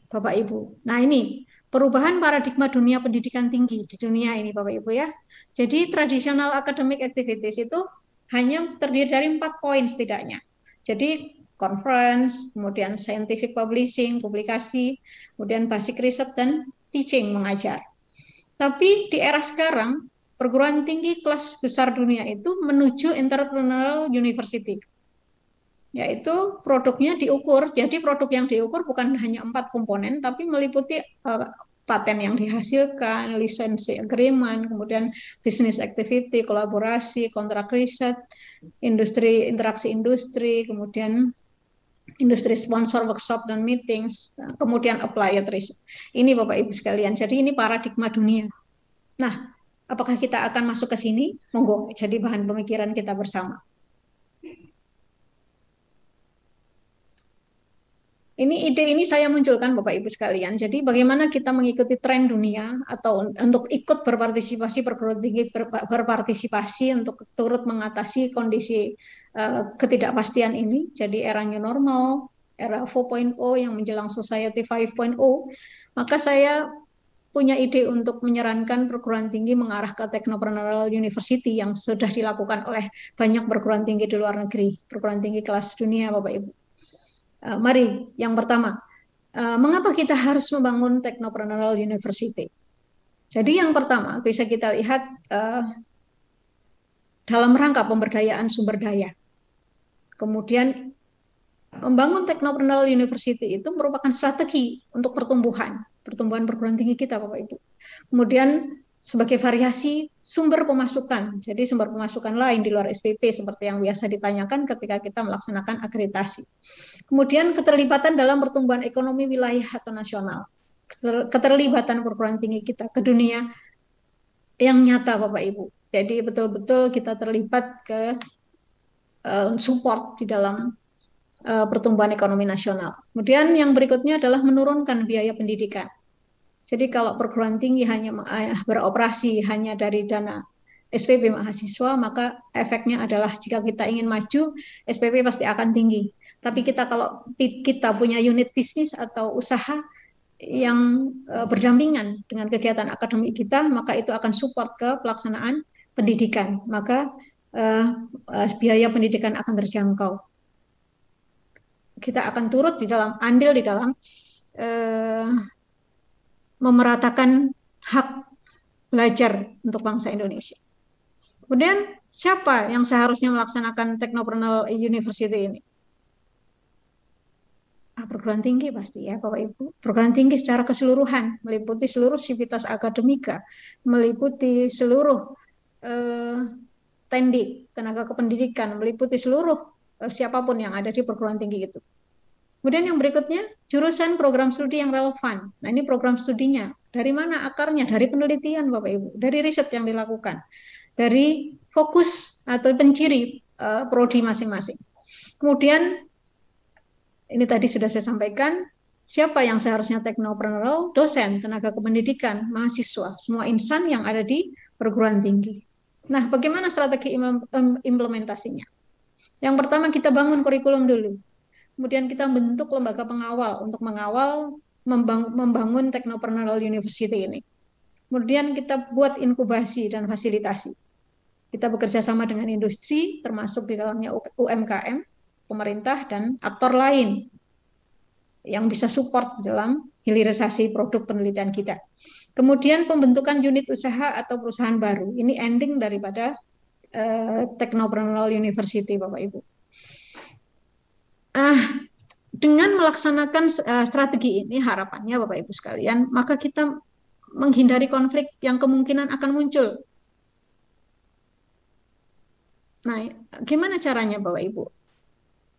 Bapak Ibu. Nah, ini perubahan paradigma dunia pendidikan tinggi di dunia ini Bapak Ibu ya. Jadi traditional academic activities itu hanya terdiri dari 4 poin setidaknya. Jadi conference, kemudian scientific publishing, publikasi, kemudian basic research dan teaching, mengajar. Tapi di era sekarang perguruan tinggi kelas besar dunia itu menuju entrepreneurial university. Yaitu produknya diukur, jadi produk yang diukur bukan hanya 4 komponen, tapi meliputi paten yang dihasilkan, lisensi agreement, kemudian business activity, kolaborasi, kontrak riset, industri, interaksi industri, kemudian industri sponsor workshop dan meetings, kemudian applied research. Ini Bapak Ibu sekalian, jadi ini paradigma dunia. Nah, apakah kita akan masuk ke sini? Monggo, jadi bahan pemikiran kita bersama. Ini ide ini saya munculkan Bapak Ibu sekalian. Jadi bagaimana kita mengikuti tren dunia atau untuk ikut berpartisipasi, perguruan tinggi berpartisipasi untuk turut mengatasi kondisi ketidakpastian ini. Jadi era new normal, era 4.0 yang menjelang society 5.0. Maka saya punya ide untuk menyarankan perguruan tinggi mengarah ke technopreneurial university yang sudah dilakukan oleh banyak perguruan tinggi di luar negeri, perguruan tinggi kelas dunia Bapak Ibu. Mari, yang pertama, mengapa kita harus membangun technopreneurial university? Jadi yang pertama bisa kita lihat dalam rangka pemberdayaan sumber daya. Kemudian membangun technopreneurial university itu merupakan strategi untuk pertumbuhan perguruan tinggi kita Bapak Ibu. Kemudian sebagai variasi sumber pemasukan, jadi sumber pemasukan lain di luar SPP seperti yang biasa ditanyakan ketika kita melaksanakan akreditasi. Kemudian keterlibatan dalam pertumbuhan ekonomi wilayah atau nasional, keterlibatan perguruan tinggi kita ke dunia yang nyata Bapak Ibu. Jadi betul-betul kita terlibat ke support di dalam pertumbuhan ekonomi nasional. Kemudian yang berikutnya adalah menurunkan biaya pendidikan. Jadi kalau perguruan tinggi hanya beroperasi hanya dari dana SPP mahasiswa, maka efeknya adalah jika kita ingin maju, SPP pasti akan tinggi. Tapi kalau kita punya unit bisnis atau usaha yang berdampingan dengan kegiatan akademik kita, maka itu akan support ke pelaksanaan pendidikan. Maka biaya pendidikan akan terjangkau. Kita akan turut andil di dalam memeratakan hak belajar untuk bangsa Indonesia. Kemudian siapa yang seharusnya melaksanakan Technopreneur University ini? Perguruan tinggi pasti ya Bapak Ibu. Perguruan tinggi secara keseluruhan, meliputi seluruh sivitas akademika, meliputi seluruh tendik, tenaga kependidikan, meliputi seluruh siapapun yang ada di perguruan tinggi itu. Kemudian yang berikutnya, jurusan program studi yang relevan. Nah ini program studinya. Dari mana akarnya? Dari penelitian Bapak Ibu. Dari riset yang dilakukan. Dari fokus atau penciri prodi masing-masing. Kemudian, ini tadi sudah saya sampaikan, siapa yang seharusnya teknopreneur? Dosen, tenaga kependidikan, mahasiswa, semua insan yang ada di perguruan tinggi. Nah, bagaimana strategi implementasinya? Yang pertama kita bangun kurikulum dulu. Kemudian kita bentuk lembaga pengawal untuk mengawal membangun Technopreneur University ini. Kemudian kita buat inkubasi dan fasilitasi. Kita bekerja sama dengan industri, termasuk di dalamnya UMKM, pemerintah, dan aktor lain yang bisa support dalam hilirisasi produk penelitian kita. Kemudian pembentukan unit usaha atau perusahaan baru. Ini ending daripada Technopreneur University, Bapak Ibu. Dengan melaksanakan strategi ini, harapannya Bapak Ibu sekalian, maka kita menghindari konflik yang kemungkinan akan muncul. Nah, gimana caranya Bapak Ibu?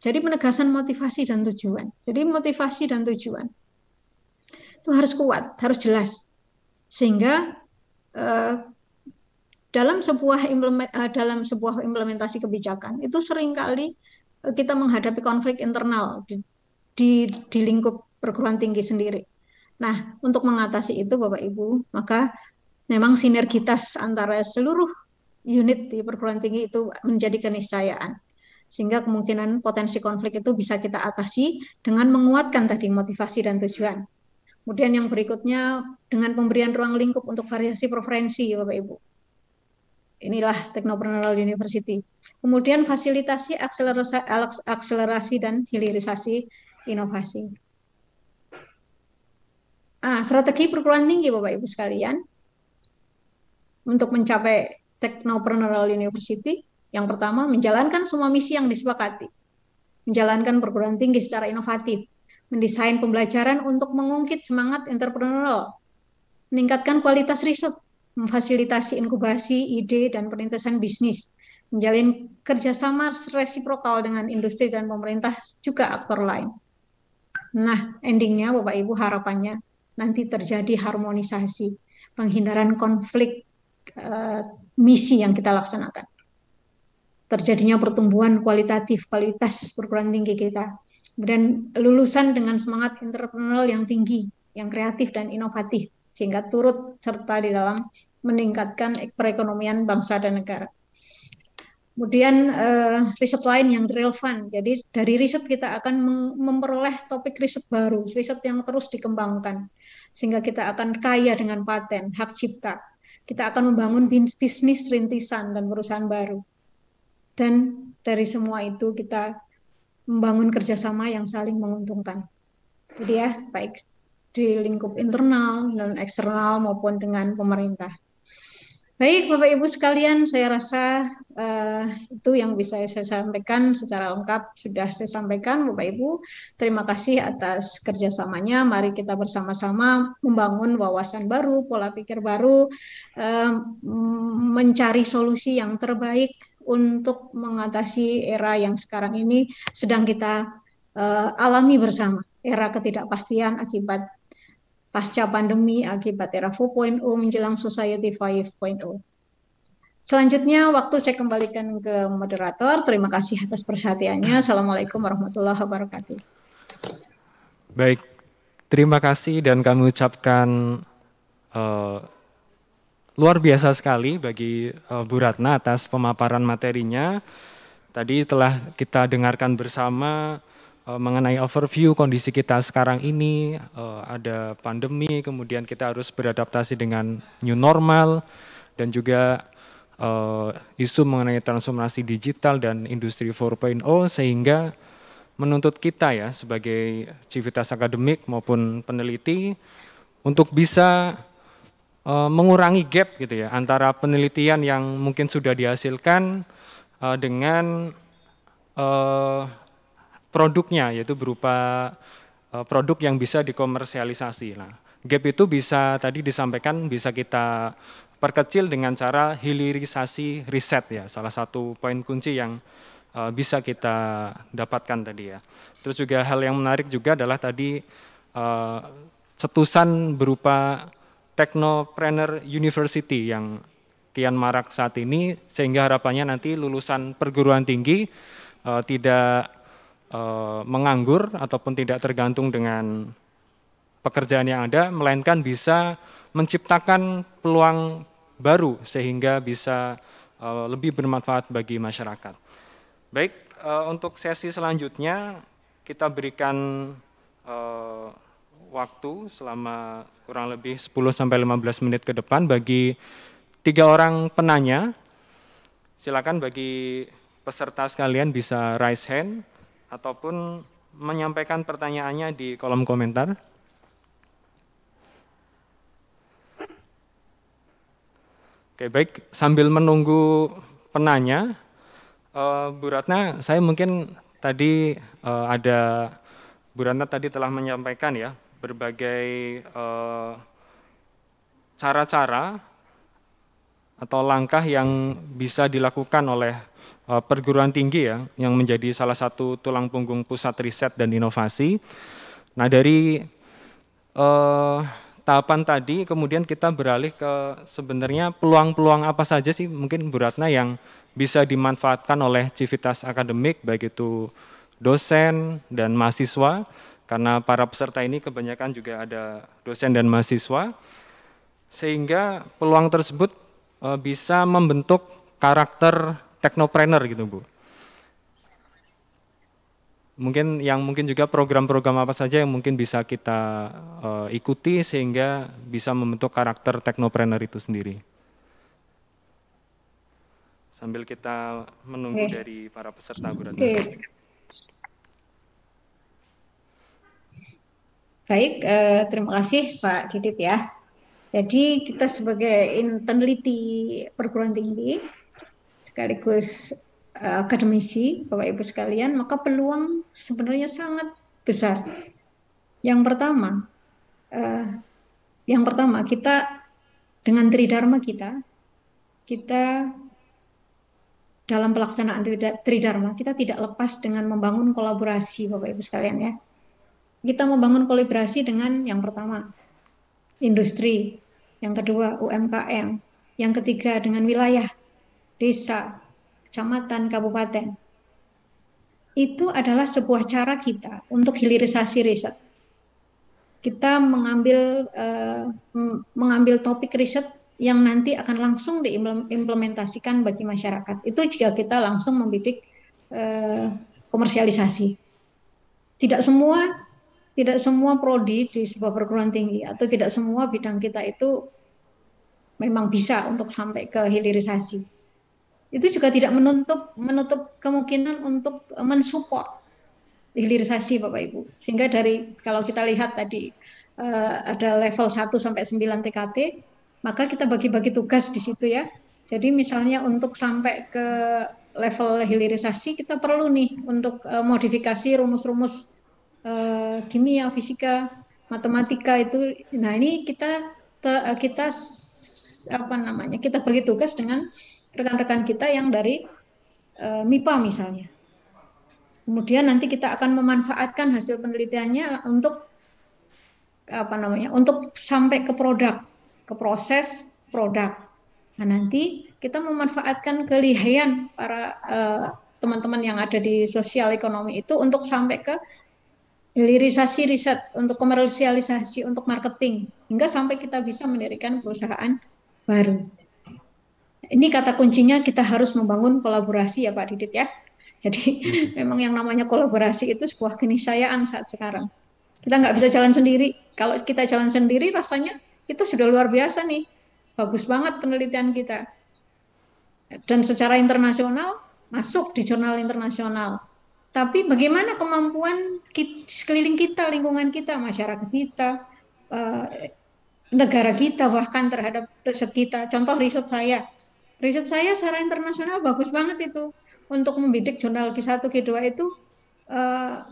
Jadi penegasan motivasi dan tujuan. Jadi motivasi dan tujuan itu harus kuat, harus jelas. Sehingga dalam sebuah implementasi kebijakan itu seringkali kita menghadapi konflik internal di lingkup perguruan tinggi sendiri. Nah, untuk mengatasi itu Bapak Ibu, maka memang sinergitas antara seluruh unit di perguruan tinggi itu menjadi keniscayaan. Sehingga kemungkinan potensi konflik itu bisa kita atasi dengan menguatkan tadi motivasi dan tujuan. Kemudian yang berikutnya dengan pemberian ruang lingkup untuk variasi preferensi Bapak Ibu. Inilah Technopreneur University. Kemudian fasilitasi akselerasi dan hilirisasi inovasi. Strategi perguruan tinggi Bapak Ibu sekalian untuk mencapai Technopreneur University, yang pertama menjalankan semua misi yang disepakati. Menjalankan perguruan tinggi secara inovatif, mendesain pembelajaran untuk mengungkit semangat entrepreneurial, meningkatkan kualitas riset, memfasilitasi inkubasi, ide, dan perintisan bisnis, menjalin kerjasama resiprokal dengan industri dan pemerintah, juga aktor lain. Nah, endingnya Bapak Ibu harapannya nanti terjadi harmonisasi, penghindaran konflik misi yang kita laksanakan. Terjadinya pertumbuhan kualitas perguruan tinggi kita. Kemudian lulusan dengan semangat entrepreneurial yang tinggi, yang kreatif dan inovatif, sehingga turut serta di dalam meningkatkan perekonomian bangsa dan negara. Kemudian riset lain yang relevan. Jadi dari riset kita akan memperoleh topik riset baru, riset yang terus dikembangkan, sehingga kita akan kaya dengan paten, hak cipta. Kita akan membangun bisnis rintisan dan perusahaan baru. Dan dari semua itu kita membangun kerjasama yang saling menguntungkan. Jadi ya, baik di lingkup internal dan eksternal maupun dengan pemerintah. Baik Bapak Ibu sekalian, saya rasa itu yang bisa saya sampaikan secara lengkap sudah saya sampaikan Bapak Ibu. Terima kasih atas kerjasamanya. Mari kita bersama-sama membangun wawasan baru, pola pikir baru, mencari solusi yang terbaik untuk mengatasi era yang sekarang ini sedang kita alami bersama. Era ketidakpastian akibat pasca pandemi, akibat era 4.0 menjelang society 5.0. Selanjutnya waktu saya kembalikan ke moderator. Terima kasih atas perhatiannya. Assalamualaikum warahmatullahi wabarakatuh. Baik, terima kasih dan kami ucapkan luar biasa sekali bagi Bu Ratna atas pemaparan materinya. Tadi telah kita dengarkan bersama mengenai overview kondisi kita sekarang ini, ada pandemi, kemudian kita harus beradaptasi dengan new normal, dan juga isu mengenai transformasi digital dan industri 4.0, sehingga menuntut kita ya sebagai civitas akademik maupun peneliti untuk bisa mengurangi gap gitu ya antara penelitian yang mungkin sudah dihasilkan dengan produknya, yaitu berupa produk yang bisa dikomersialisasi. Nah, gap itu bisa tadi disampaikan bisa kita perkecil dengan cara hilirisasi riset ya, salah satu poin kunci yang bisa kita dapatkan tadi ya. Terus juga hal yang menarik juga adalah tadi cetusan berupa Technopreneur University yang kian marak saat ini, sehingga harapannya nanti lulusan perguruan tinggi tidak menganggur ataupun tidak tergantung dengan pekerjaan yang ada, melainkan bisa menciptakan peluang baru sehingga bisa lebih bermanfaat bagi masyarakat. Baik, untuk sesi selanjutnya kita berikan waktu selama kurang lebih 10-15 menit ke depan bagi 3 orang penanya. Silakan bagi peserta sekalian bisa raise hand ataupun menyampaikan pertanyaannya di kolom komentar. Oke, baik, sambil menunggu penanya, Bu Ratna, saya mungkin tadi Bu Ratna tadi telah menyampaikan ya berbagai cara-cara atau langkah yang bisa dilakukan oleh perguruan tinggi ya, yang menjadi salah satu tulang punggung pusat riset dan inovasi. Nah, dari tahapan tadi kemudian kita beralih ke sebenarnya peluang-peluang apa saja sih mungkin Bu Ratna yang bisa dimanfaatkan oleh civitas akademik, baik itu dosen dan mahasiswa, karena para peserta ini kebanyakan juga ada dosen dan mahasiswa, sehingga peluang tersebut bisa membentuk karakter teknopreneur gitu Bu. Mungkin juga program-program apa saja yang mungkin bisa kita ikuti sehingga bisa membentuk karakter teknopreneur itu sendiri. Sambil kita menunggu dari para peserta Bu Ratna. Baik, terima kasih Pak Didit ya. Jadi kita sebagai peneliti perguruan tinggi sekaligus akademisi, Bapak Ibu sekalian, maka peluang sebenarnya sangat besar. Yang pertama kita dengan tridharma kita dalam pelaksanaan tridharma kita tidak lepas dengan membangun kolaborasi, Bapak Ibu sekalian ya. Kita membangun kolaborasi dengan yang pertama industri, yang kedua UMKM, yang ketiga dengan wilayah, desa, kecamatan, kabupaten. Itu adalah sebuah cara kita untuk hilirisasi riset. Kita mengambil topik riset yang nanti akan langsung diimplementasikan bagi masyarakat. Itu jika kita langsung membidik komersialisasi. Tidak semua prodi di sebuah perguruan tinggi atau tidak semua bidang kita itu memang bisa untuk sampai ke hilirisasi. Itu juga tidak menutup kemungkinan untuk mensupport hilirisasi Bapak Ibu. Sehingga kalau kita lihat tadi ada level 1 sampai 9 TKT, maka kita bagi-bagi tugas di situ ya. Jadi misalnya untuk sampai ke level hilirisasi kita perlu nih untuk modifikasi rumus-rumus kimia, fisika, matematika itu. Nah, ini kita bagi tugas dengan rekan-rekan kita yang dari MIPA misalnya. Kemudian nanti kita akan memanfaatkan hasil penelitiannya untuk untuk sampai ke produk, ke proses produk. Nah, nanti kita memanfaatkan kelihayan para teman-teman yang ada di sosial ekonomi itu untuk sampai ke hilirisasi riset, untuk komersialisasi, untuk marketing, hingga sampai kita bisa mendirikan perusahaan baru. Ini kata kuncinya kita harus membangun kolaborasi ya Pak Didit ya. Jadi memang yang namanya kolaborasi itu sebuah keniscayaan saat sekarang. Kita nggak bisa jalan sendiri. Kalau kita jalan sendiri rasanya kita sudah luar biasa nih. Bagus banget penelitian kita. Dan secara internasional masuk di jurnal internasional. Tapi bagaimana kemampuan sekeliling kita, lingkungan kita, masyarakat kita, negara kita bahkan terhadap riset kita. Contoh riset saya secara internasional bagus banget itu. Untuk membidik jurnal Q1, Q2 itu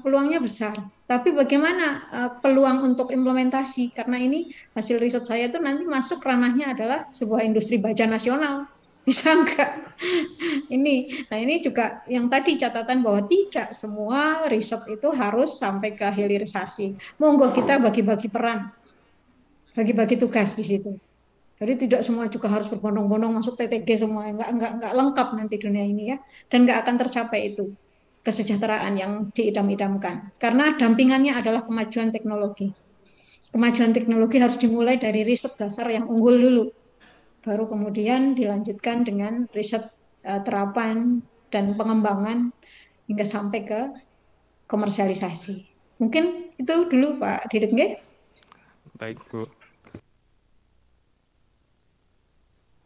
peluangnya besar. Tapi bagaimana peluang untuk implementasi? Karena ini hasil riset saya itu nanti masuk ranahnya adalah sebuah industri baja nasional. Bisa enggak? Nah ini juga yang tadi catatan bahwa tidak semua riset itu harus sampai ke hilirisasi. Monggo kita bagi-bagi peran, bagi-bagi tugas di situ. Jadi tidak semua juga harus berbondong-bondong masuk TTG semua, enggak lengkap nanti dunia ini ya, dan enggak akan tercapai itu kesejahteraan yang diidam-idamkan. Karena dampingannya adalah kemajuan teknologi. Kemajuan teknologi harus dimulai dari riset dasar yang unggul dulu. Baru kemudian dilanjutkan dengan riset terapan dan pengembangan hingga sampai ke komersialisasi. Mungkin itu dulu Pak Didit nggih? Baik Bu.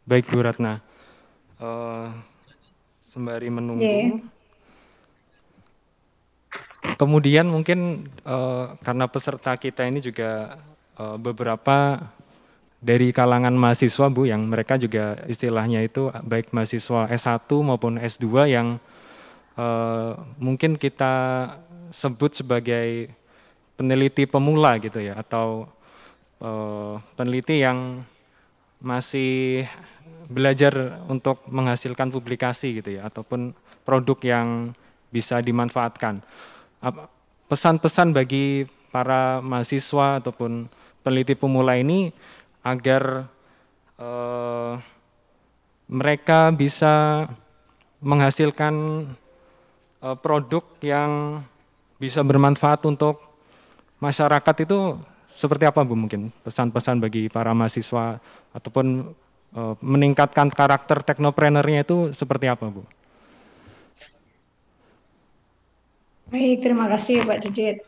Baik Bu Ratna. Sembari menunggu. Kemudian mungkin karena peserta kita ini juga beberapa dari kalangan mahasiswa Bu, yang mereka juga istilahnya itu baik mahasiswa S1 maupun S2 yang mungkin kita sebut sebagai peneliti pemula gitu ya, atau peneliti yang masih belajar untuk menghasilkan publikasi gitu ya, ataupun produk yang bisa dimanfaatkan. Pesan-pesan bagi para mahasiswa ataupun peneliti pemula ini agar mereka bisa menghasilkan produk yang bisa bermanfaat untuk masyarakat itu seperti apa Bu? Mungkin pesan-pesan bagi para mahasiswa ataupun meningkatkan karakter teknopreneurnya itu seperti apa Bu? Baik, terima kasih Pak Didit.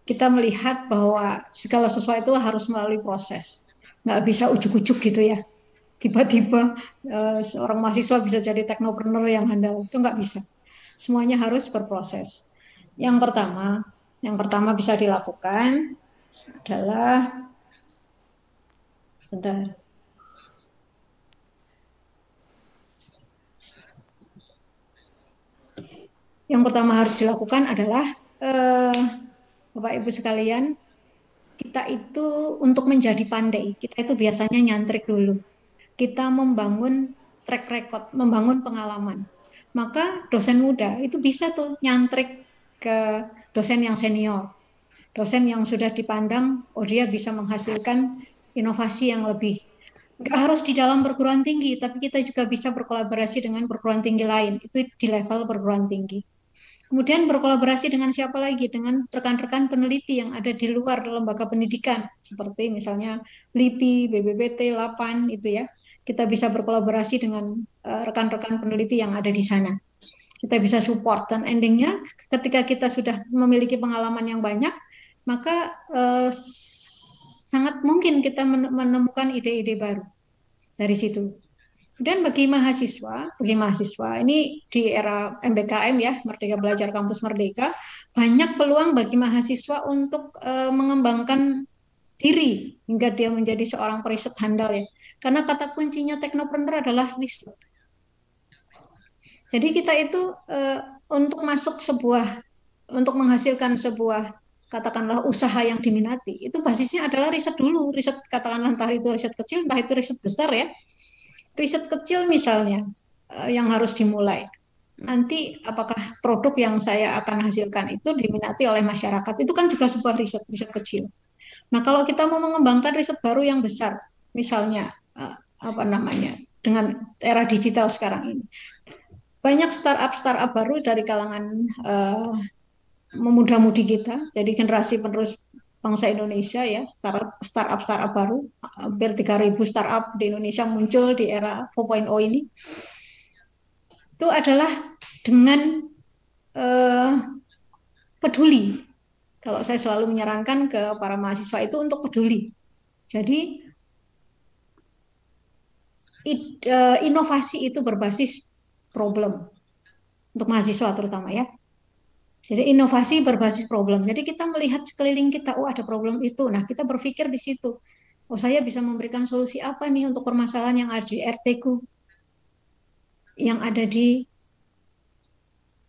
Kita melihat bahwa segala sesuatu harus melalui proses. Nggak bisa ujuk-ujuk gitu ya. Tiba-tiba seorang mahasiswa bisa jadi teknopreneur yang handal. Itu nggak bisa. Semuanya harus berproses. Yang pertama bisa dilakukan adalah Yang pertama harus dilakukan adalah Bapak Ibu sekalian, kita itu untuk menjadi pandai, kita itu biasanya nyantrik dulu. Kita membangun track record, membangun pengalaman. Maka dosen muda itu bisa tuh nyantrik ke dosen yang senior. Dosen yang sudah dipandang, oh dia bisa menghasilkan inovasi yang lebih. Nggak harus di dalam perguruan tinggi, tapi kita juga bisa berkolaborasi dengan perguruan tinggi lain. Itu di level perguruan tinggi. Kemudian berkolaborasi dengan siapa lagi? Dengan rekan-rekan peneliti yang ada di luar lembaga pendidikan, seperti misalnya LIPI, BBBT, LAPAN, itu ya. Kita bisa berkolaborasi dengan rekan-rekan peneliti yang ada di sana. Kita bisa support, dan endingnya ketika kita sudah memiliki pengalaman yang banyak, maka sangat mungkin kita menemukan ide-ide baru dari situ. Dan bagi mahasiswa ini di era MBKM ya, Merdeka Belajar Kampus Merdeka, banyak peluang bagi mahasiswa untuk mengembangkan diri hingga dia menjadi seorang periset handal ya. Karena kata kuncinya teknopreneur adalah riset. Jadi kita itu untuk untuk menghasilkan sebuah katakanlah usaha yang diminati, itu basisnya adalah riset dulu, riset katakanlah entah itu riset kecil, entah itu riset besar ya. Riset kecil misalnya yang harus dimulai. Nanti apakah produk yang saya akan hasilkan itu diminati oleh masyarakat? Itu kan juga sebuah riset kecil. Nah, kalau kita mau mengembangkan riset baru yang besar, misalnya dengan era digital sekarang ini. Banyak startup baru dari kalangan memuda-mudi kita, jadi generasi penerus bangsa Indonesia ya, startup baru, hampir 3.000 startup di Indonesia muncul di era 4.0 ini. Itu adalah dengan peduli. Kalau saya selalu menyarankan ke para mahasiswa itu untuk peduli. Jadi inovasi itu berbasis problem untuk mahasiswa terutama ya. Jadi inovasi berbasis problem. Jadi kita melihat sekeliling kita, oh ada problem itu. Nah kita berpikir di situ. Oh saya bisa memberikan solusi apa nih untuk permasalahan yang ada di RT-ku, yang ada di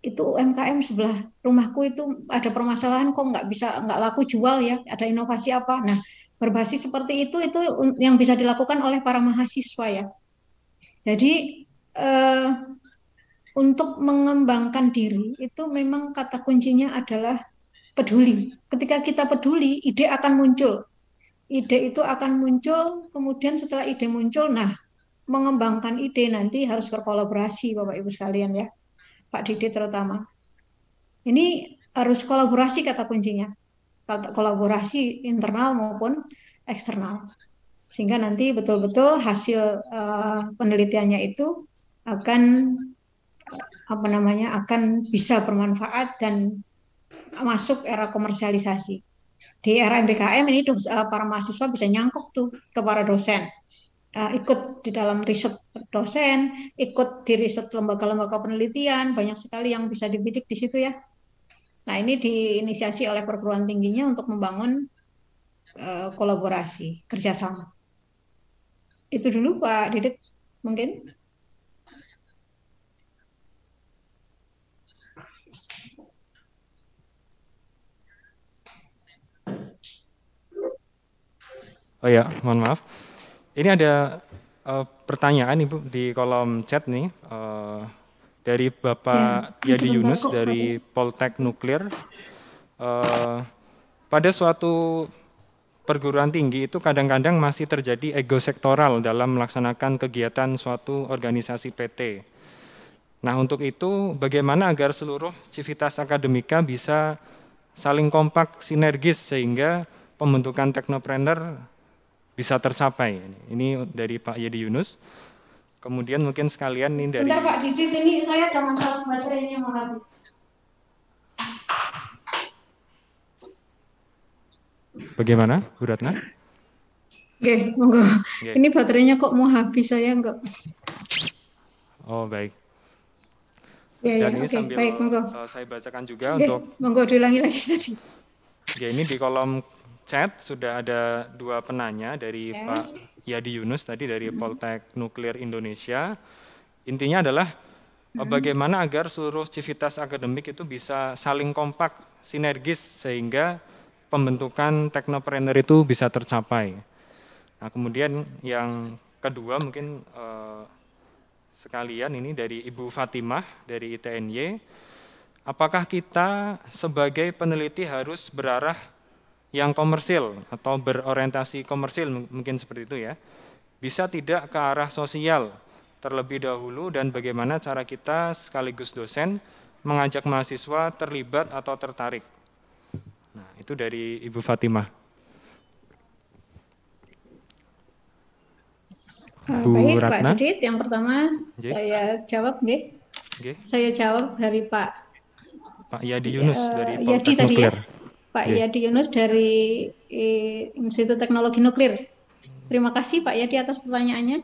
itu UMKM sebelah rumahku itu ada permasalahan kok nggak laku jual ya, ada inovasi apa. Nah berbasis seperti itu yang bisa dilakukan oleh para mahasiswa ya. Jadi untuk mengembangkan diri itu memang kata kuncinya adalah peduli. Ketika kita peduli, ide akan muncul. Ide itu akan muncul, kemudian setelah ide muncul, nah mengembangkan ide nanti harus berkolaborasi Bapak Ibu sekalian ya. Pak Didi terutama. Ini harus kolaborasi kata kuncinya. Kolaborasi internal maupun eksternal. Sehingga nanti betul-betul hasil penelitiannya itu akan akan bisa bermanfaat dan masuk era komersialisasi. Di era MBKM ini para mahasiswa bisa nyangkuk tuh ke para dosen. Ikut di dalam riset dosen, ikut di riset lembaga-lembaga penelitian, banyak sekali yang bisa dibidik di situ ya. Nah ini diinisiasi oleh perguruan tingginya untuk membangun kolaborasi, kerjasama. Itu dulu Pak Didit mungkin. Oh ya, mohon maaf. Ini ada pertanyaan Ibu di kolom chat nih dari Bapak Yadi Yunus dari Poltek Nuklir. Pada suatu perguruan tinggi itu kadang-kadang masih terjadi ego sektoral dalam melaksanakan kegiatan suatu organisasi PT. Nah untuk itu bagaimana agar seluruh civitas akademika bisa saling kompak, sinergis sehingga pembentukan teknopreneur bisa tercapai. Ini dari Pak Yadi Yunus. Kemudian mungkin sekalian nih dari... Sebentar Pak Didit, ini saya ada masalah baterainya mau habis. Bagaimana, Bu Ratna? Oke, monggo. Ini baterainya kok mau habis, saya enggak. Oh, baik. Ya, Dan ini oke, sambil baik, monggo. Saya bacakan juga untuk... Monggo diulangi lagi tadi. Ya, ini di kolom chat sudah ada dua penanya dari Pak Yadi Yunus tadi dari Poltek Nuklir Indonesia. Intinya adalah bagaimana agar seluruh civitas akademik itu bisa saling kompak, sinergis sehingga pembentukan teknopreneur itu bisa tercapai. Nah, kemudian yang kedua mungkin sekalian ini dari Ibu Fatimah dari ITNY. Apakah kita sebagai peneliti harus berarah yang komersil atau berorientasi komersil mungkin seperti itu ya, bisa tidak ke arah sosial terlebih dahulu dan bagaimana cara kita sekaligus dosen mengajak mahasiswa terlibat atau tertarik. Nah itu dari Ibu Fatimah. Bu baik Ratna. Pak Didit, yang pertama saya jawab Saya jawab dari Pak Yadi Yunus dari Yadi Poltek tadi Nuklir. ya. Pak Yadi Yunus dari Institut Teknologi Nuklir. Terima kasih Pak Yadi atas pertanyaannya.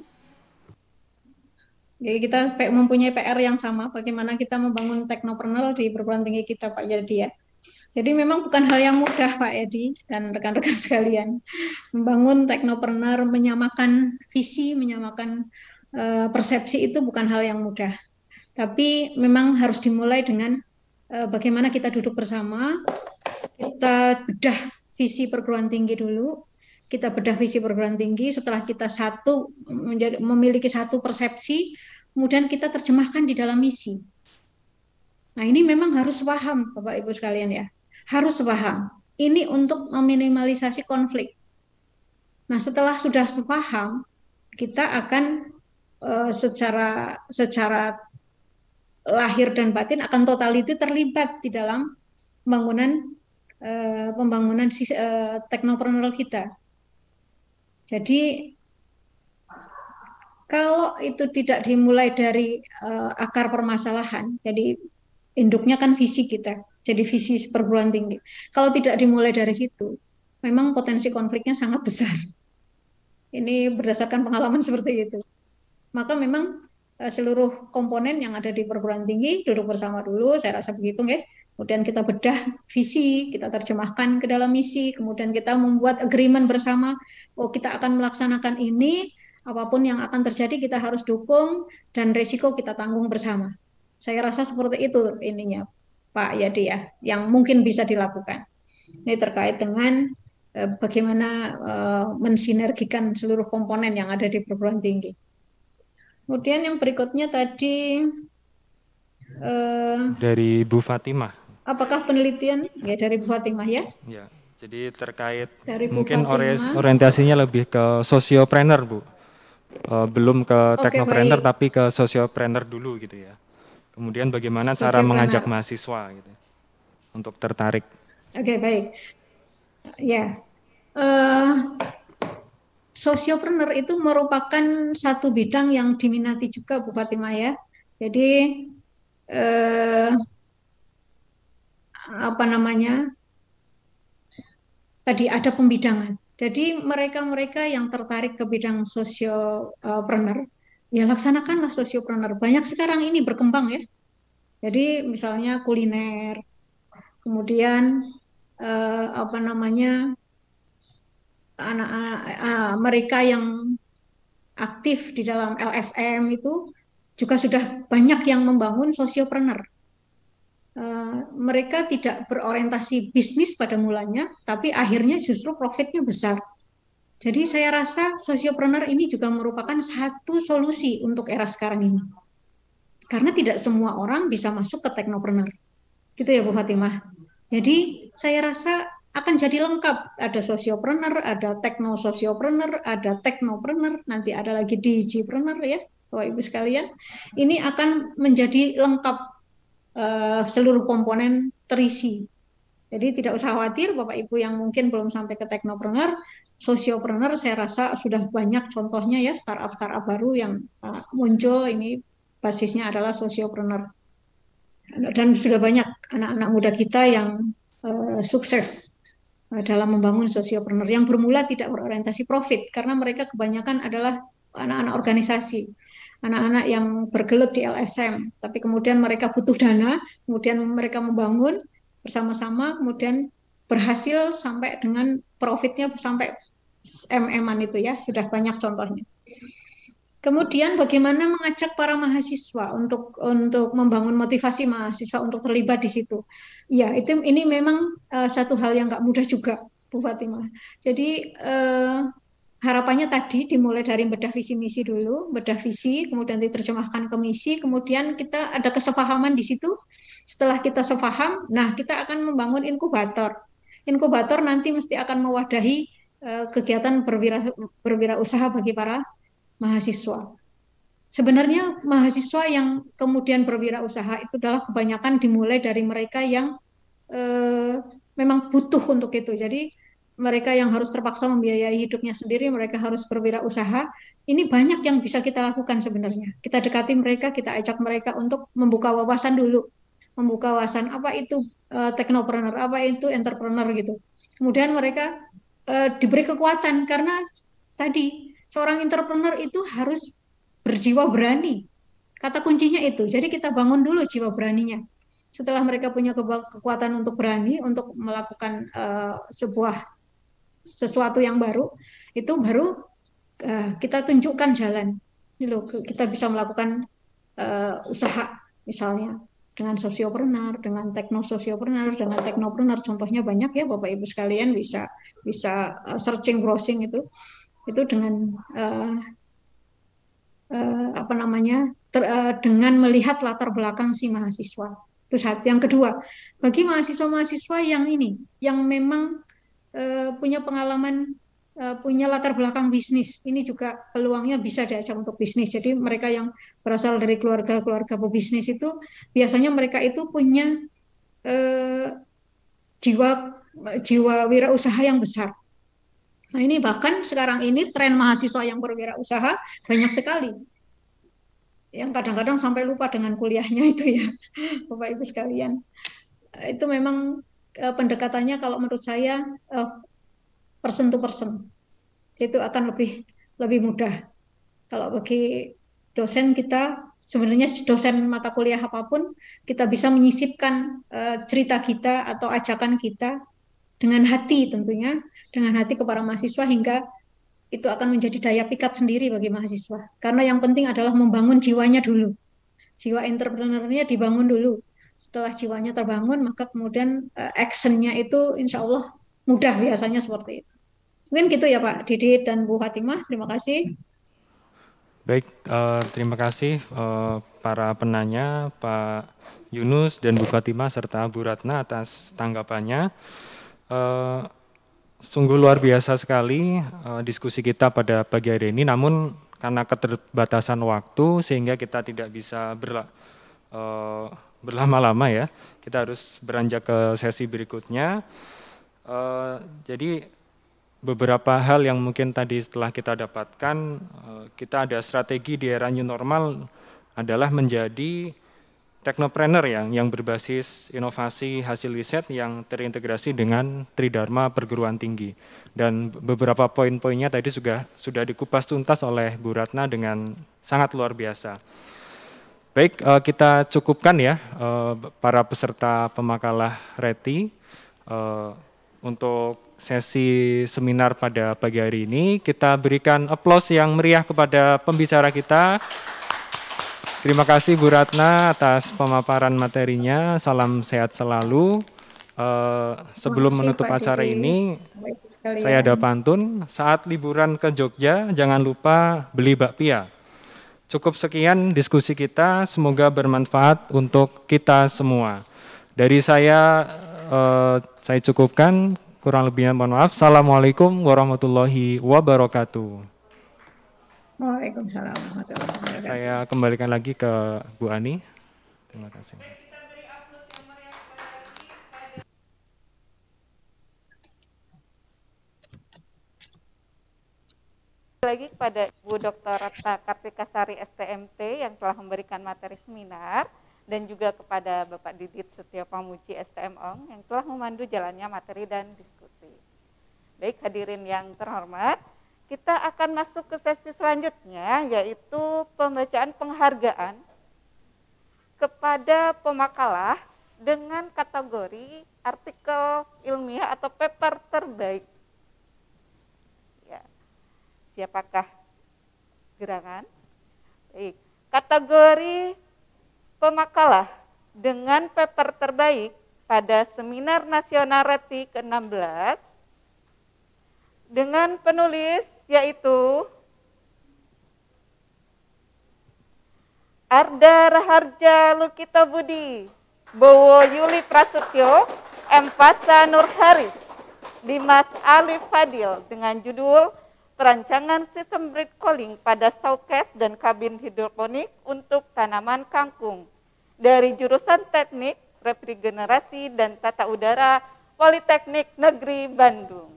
Jadi kita mempunyai PR yang sama, bagaimana kita membangun teknopreneur di perguruan tinggi kita Pak Yadi ya. Jadi memang bukan hal yang mudah Pak Yadi dan rekan-rekan sekalian. Membangun teknopreneur, menyamakan visi, menyamakan persepsi itu bukan hal yang mudah. Tapi memang harus dimulai dengan bagaimana kita duduk bersama, kita bedah visi perguruan tinggi dulu, kita bedah visi perguruan tinggi, setelah kita memiliki satu persepsi, kemudian kita terjemahkan di dalam misi. Nah ini memang harus paham Bapak Ibu sekalian ya, harus paham. Ini untuk meminimalisasi konflik. Nah setelah sudah sepaham, kita akan secara lahir dan batin akan totality terlibat di dalam pembangunan teknopreneur kita. Jadi kalau itu tidak dimulai dari akar permasalahan, jadi induknya kan visi kita, jadi visi perguruan tinggi. Kalau tidak dimulai dari situ, memang potensi konfliknya sangat besar. Ini berdasarkan pengalaman seperti itu. Maka memang seluruh komponen yang ada di perguruan tinggi duduk bersama dulu, saya rasa begitu, ya. Kemudian kita bedah visi, kita terjemahkan ke dalam misi, kemudian kita membuat agreement bersama, oh kita akan melaksanakan ini, apapun yang akan terjadi kita harus dukung, dan resiko kita tanggung bersama. Saya rasa seperti itu ininya, Pak Yadi, ya, yang mungkin bisa dilakukan. Ini terkait dengan bagaimana mensinergikan seluruh komponen yang ada di perguruan tinggi. Kemudian yang berikutnya tadi dari Bu Fatimah. Apakah penelitian ya dari Bu Fatimah, ya? Ya, jadi terkait Dari Bu mungkin Fatimah. orientasinya lebih ke sosiopreneur, Bu. Belum ke teknopreneur baik. tapi ke sosiopreneur dulu gitu ya. Kemudian bagaimana cara Sosiopreneur. mengajak mahasiswa gitu untuk tertarik. Oke, baik. Ya. Sosiopreneur itu merupakan satu bidang yang diminati juga, Bu Fatimah, ya. Jadi apa namanya? Tadi ada pembidangan. Jadi mereka-mereka yang tertarik ke bidang sosiopreneur, ya laksanakanlah sosiopreneur. Banyak sekarang ini berkembang, ya. Jadi misalnya kuliner, kemudian apa namanya? Anak-anak mereka yang aktif di dalam LSM itu juga sudah banyak yang membangun sosiopreneur. Mereka tidak berorientasi bisnis pada mulanya, tapi akhirnya justru profitnya besar. Jadi saya rasa sosiopreneur ini juga merupakan satu solusi untuk era sekarang ini. Karena tidak semua orang bisa masuk ke teknopreneur. Gitu ya Bu Fatimah. Jadi saya rasa akan jadi lengkap, ada sosiopreneur, ada teknososiopreneur, ada teknopreneur, nanti ada lagi digipreneur, ya Bapak Ibu sekalian. Ini akan menjadi lengkap, seluruh komponen terisi. Jadi tidak usah khawatir Bapak Ibu yang mungkin belum sampai ke teknopreneur, sosiopreneur saya rasa sudah banyak contohnya, ya, startup baru yang muncul ini basisnya adalah sosiopreneur. Dan sudah banyak anak-anak muda kita yang sukses dalam membangun sosiopreneur yang bermula tidak berorientasi profit, karena mereka kebanyakan adalah anak-anak organisasi, anak-anak yang bergelut di LSM, tapi kemudian mereka butuh dana, kemudian mereka membangun bersama-sama, kemudian berhasil sampai dengan profitnya sampai MM-an itu, ya, sudah banyak contohnya. Kemudian bagaimana mengajak para mahasiswa untuk membangun motivasi mahasiswa untuk terlibat di situ. Ya, ini memang satu hal yang nggak mudah juga, Bu Fatimah. Jadi harapannya tadi dimulai dari bedah visi misi dulu, bedah visi, kemudian diterjemahkan ke misi, kemudian kita ada kesepahaman di situ. Setelah kita sepaham, nah kita akan membangun inkubator. Inkubator nanti mesti akan mewadahi kegiatan berwirausaha bagi para mahasiswa. Sebenarnya mahasiswa yang kemudian berwirausaha itu adalah kebanyakan dimulai dari mereka yang memang butuh untuk itu. Jadi mereka yang harus terpaksa membiayai hidupnya sendiri, mereka harus berwirausaha. Ini banyak yang bisa kita lakukan sebenarnya. Kita dekati mereka, kita ajak mereka untuk membuka wawasan dulu. Membuka wawasan apa itu teknopreneur, apa itu entrepreneur gitu. Kemudian mereka diberi kekuatan karena tadi seorang entrepreneur itu harus berjiwa berani. Kata kuncinya itu. Jadi kita bangun dulu jiwa beraninya. Setelah mereka punya kekuatan untuk berani, untuk melakukan sesuatu yang baru, itu baru kita tunjukkan jalan. Ini loh, kita bisa melakukan usaha misalnya dengan sosiopreneur, dengan teknososiopreneur, dengan teknopreneur. Contohnya banyak, ya Bapak Ibu sekalian, bisa searching, browsing itu dengan apa namanya dengan melihat latar belakang si mahasiswa. Itu satu. Yang kedua, bagi mahasiswa-mahasiswa yang memang punya pengalaman punya latar belakang bisnis. Ini juga peluangnya bisa diajak untuk bisnis. Jadi mereka yang berasal dari keluarga-keluarga pebisnis itu biasanya mereka itu punya jiwa wirausaha yang besar. Nah ini bahkan sekarang ini tren mahasiswa yang berwirausaha banyak sekali. Yang kadang-kadang sampai lupa dengan kuliahnya itu ya, Bapak Ibu sekalian. Itu memang pendekatannya kalau menurut saya person to person. Itu akan lebih mudah. Kalau bagi dosen kita, sebenarnya dosen mata kuliah apapun, kita bisa menyisipkan cerita kita atau ajakan kita dengan hati tentunya, dengan hati kepada mahasiswa hingga itu akan menjadi daya pikat sendiri bagi mahasiswa. Karena yang penting adalah membangun jiwanya dulu. Jiwa entrepreneurnya dibangun dulu. Setelah jiwanya terbangun, maka kemudian action-nya itu insya Allah mudah biasanya seperti itu. Mungkin gitu ya Pak Didit dan Bu Fatimah. Terima kasih. Baik, terima kasih para penanya, Pak Yunus dan Bu Fatimah serta Bu Ratna atas tanggapannya. Sungguh luar biasa sekali diskusi kita pada pagi hari ini, namun karena keterbatasan waktu sehingga kita tidak bisa berlama-lama ya. Kita harus beranjak ke sesi berikutnya. Jadi beberapa hal yang mungkin tadi setelah kita dapatkan, kita ada strategi di era new normal adalah menjadi teknopreneur yang berbasis inovasi hasil riset yang terintegrasi dengan Tridharma perguruan tinggi. Dan beberapa poin-poinnya tadi sudah dikupas tuntas oleh Bu Ratna dengan sangat luar biasa. Baik, kita cukupkan ya para peserta pemakalah RETI untuk sesi seminar pada pagi hari ini. Kita berikan aplaus yang meriah kepada pembicara kita. Terima kasih Bu Ratna atas pemaparan materinya. Salam sehat selalu. Sebelum menutup acara ini, saya ada pantun. Saat liburan ke Jogja, jangan lupa beli bakpia. Cukup sekian diskusi kita. Semoga bermanfaat untuk kita semua. Dari saya cukupkan. Kurang lebihnya mohon maaf. Assalamualaikum warahmatullahi wabarakatuh. Waalaikumsalam warahmatullahi wabarakatuh. Saya kembalikan lagi ke Bu Ani. Terima kasih. Lagi kepada Ibu Dr. Ratna Kartikasari STMT yang telah memberikan materi seminar, dan juga kepada Bapak Didit Setio Pamuji STM ONG yang telah memandu jalannya materi dan diskusi. Baik hadirin yang terhormat, kita akan masuk ke sesi selanjutnya, yaitu pembacaan penghargaan kepada pemakalah dengan kategori artikel ilmiah atau paper terbaik. Ya. Siapakah gerangan? Baik. Kategori pemakalah dengan paper terbaik pada Seminar Nasional RETI ke-16 dengan penulis yaitu Arda Raharja Lukita Budi, Bowo Yuli Prasetyo, M. Pasa Nur Haris, Dimas Alif Fadil dengan judul Perancangan Sistem Breed Calling pada Showcase dan Kabin Hidroponik untuk Tanaman Kangkung dari jurusan Teknik Refrigerasi dan Tata Udara Politeknik Negeri Bandung.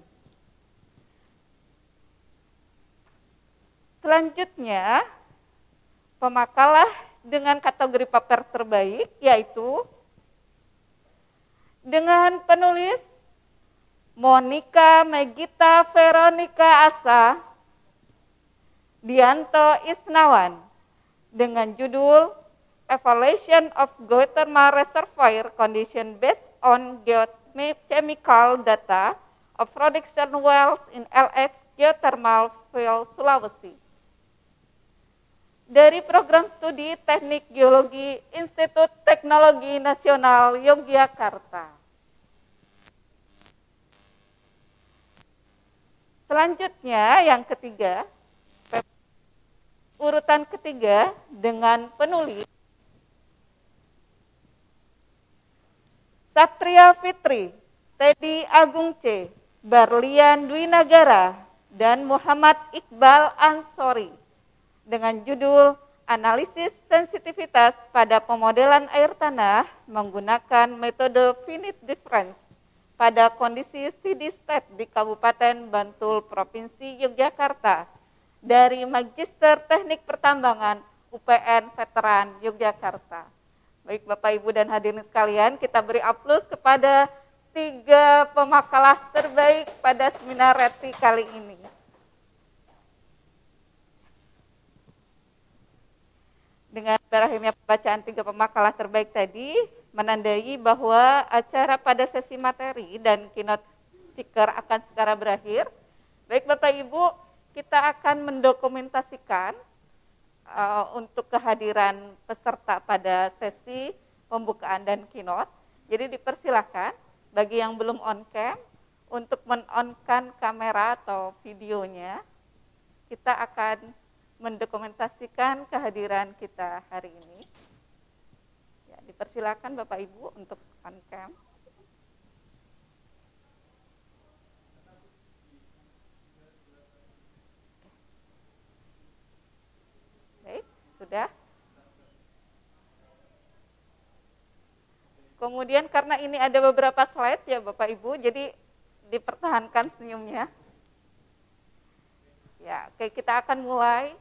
Selanjutnya, pemakalah dengan kategori paper terbaik yaitu dengan penulis Monika Megita Veronica Asa Dianto Isnawan dengan judul Evaluation of Geothermal Reservoir Condition Based on Geochemical Data of Production Wells in LX Geothermal Field Sulawesi. Dari program studi Teknik Geologi Institut Teknologi Nasional Yogyakarta. Selanjutnya yang ketiga, urutan ketiga dengan penulis Satria Fitri, Teddy Agung C, Barlian Dwi Nagara, dan Muhammad Iqbal Ansori dengan judul Analisis Sensitivitas pada Pemodelan Air Tanah menggunakan metode finite difference pada kondisi steady state di Kabupaten Bantul, Provinsi Yogyakarta dari Magister Teknik Pertambangan UPN Veteran Yogyakarta. Baik Bapak Ibu dan hadirin sekalian, kita beri aplaus kepada 3 pemakalah terbaik pada seminar RETI kali ini. Dengan berakhirnya pembacaan 3 pemakalah terbaik tadi, menandai bahwa acara pada sesi materi dan keynote speaker akan segera berakhir. Baik Bapak Ibu, kita akan mendokumentasikan untuk kehadiran peserta pada sesi pembukaan dan keynote. Jadi dipersilakan bagi yang belum on cam untuk men-on-kan kamera atau videonya. Kita akan mendokumentasikan kehadiran kita hari ini. Ya, dipersilakan Bapak Ibu untuk on cam. Baik, sudah. Kemudian karena ini ada beberapa slide ya Bapak Ibu, jadi dipertahankan senyumnya. Ya, oke, kita akan mulai.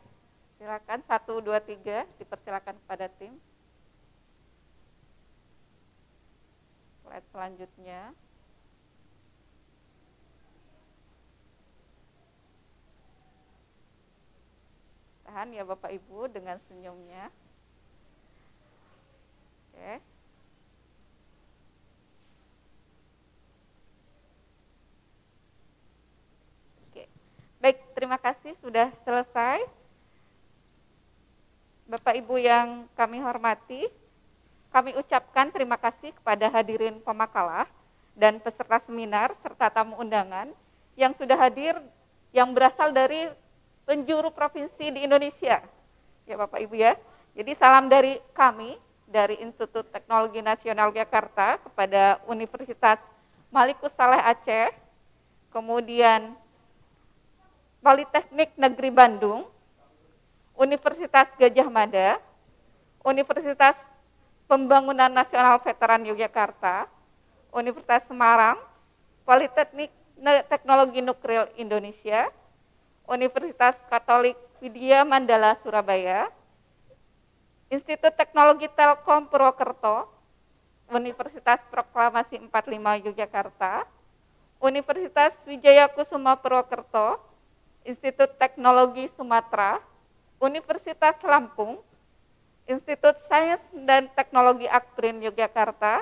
Silakan 1, 2, 3, dipersilakan kepada tim. Slide selanjutnya. Tahan ya Bapak Ibu dengan senyumnya. Oke. Oke. Baik, terima kasih sudah selesai. Bapak Ibu yang kami hormati, kami ucapkan terima kasih kepada hadirin pemakalah dan peserta seminar serta tamu undangan yang sudah hadir yang berasal dari penjuru provinsi di Indonesia. Ya Bapak Ibu ya. Jadi salam dari kami dari Institut Teknologi Nasional Jakarta kepada Universitas Malikus Saleh Aceh, kemudian Politeknik Negeri Bandung, Universitas Gadjah Mada, Universitas Pembangunan Nasional Veteran Yogyakarta, Universitas Semarang, Politeknik Teknologi Nuklir Indonesia, Universitas Katolik Widya Mandala Surabaya, Institut Teknologi Telkom Purwokerto, Universitas Proklamasi 45 Yogyakarta, Universitas Wijaya Kusuma Purwokerto, Institut Teknologi Sumatera, Universitas Lampung, Institut Sains dan Teknologi Aktrin Yogyakarta,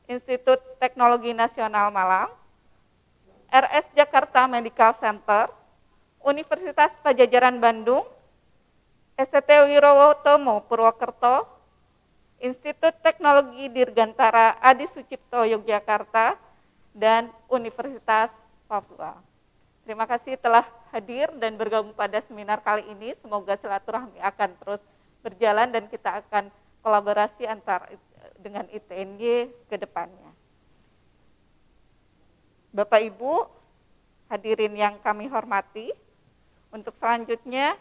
Institut Teknologi Nasional Malang, RS Jakarta Medical Center, Universitas Pajajaran Bandung, STT Wirowotomo Purwokerto, Institut Teknologi Dirgantara Adi Sucipto Yogyakarta, dan Universitas Papua. Terima kasih telah hadir dan bergabung pada seminar kali ini. Semoga silaturahmi akan terus berjalan dan kita akan kolaborasi dengan ITNY ke depannya. Bapak Ibu, hadirin yang kami hormati, untuk selanjutnya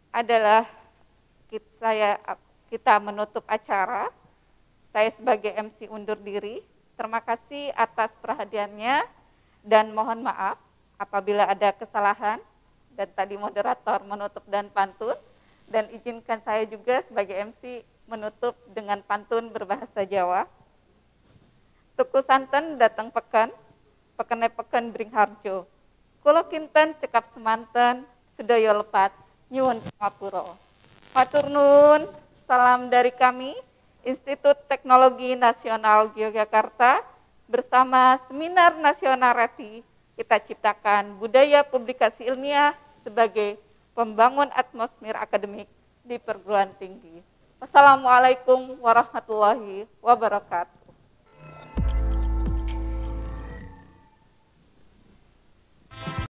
adalah kita menutup acara. Saya sebagai MC undur diri. Terima kasih atas perhatiannya dan mohon maaf apabila ada kesalahan, dan tadi moderator menutup dan pantun, dan izinkan saya juga sebagai MC menutup dengan pantun berbahasa Jawa. Tuku santen datang peken, pekene peken bring harjo. Kulo kinten cekap semanten, sedaya lepat, nyuwun pangapura. Matur nuwun, salam dari kami, Institut Teknologi Nasional Yogyakarta, bersama Seminar Nasional RETI, kita ciptakan budaya publikasi ilmiah sebagai pembangun atmosfer akademik di perguruan tinggi. Wassalamualaikum warahmatullahi wabarakatuh.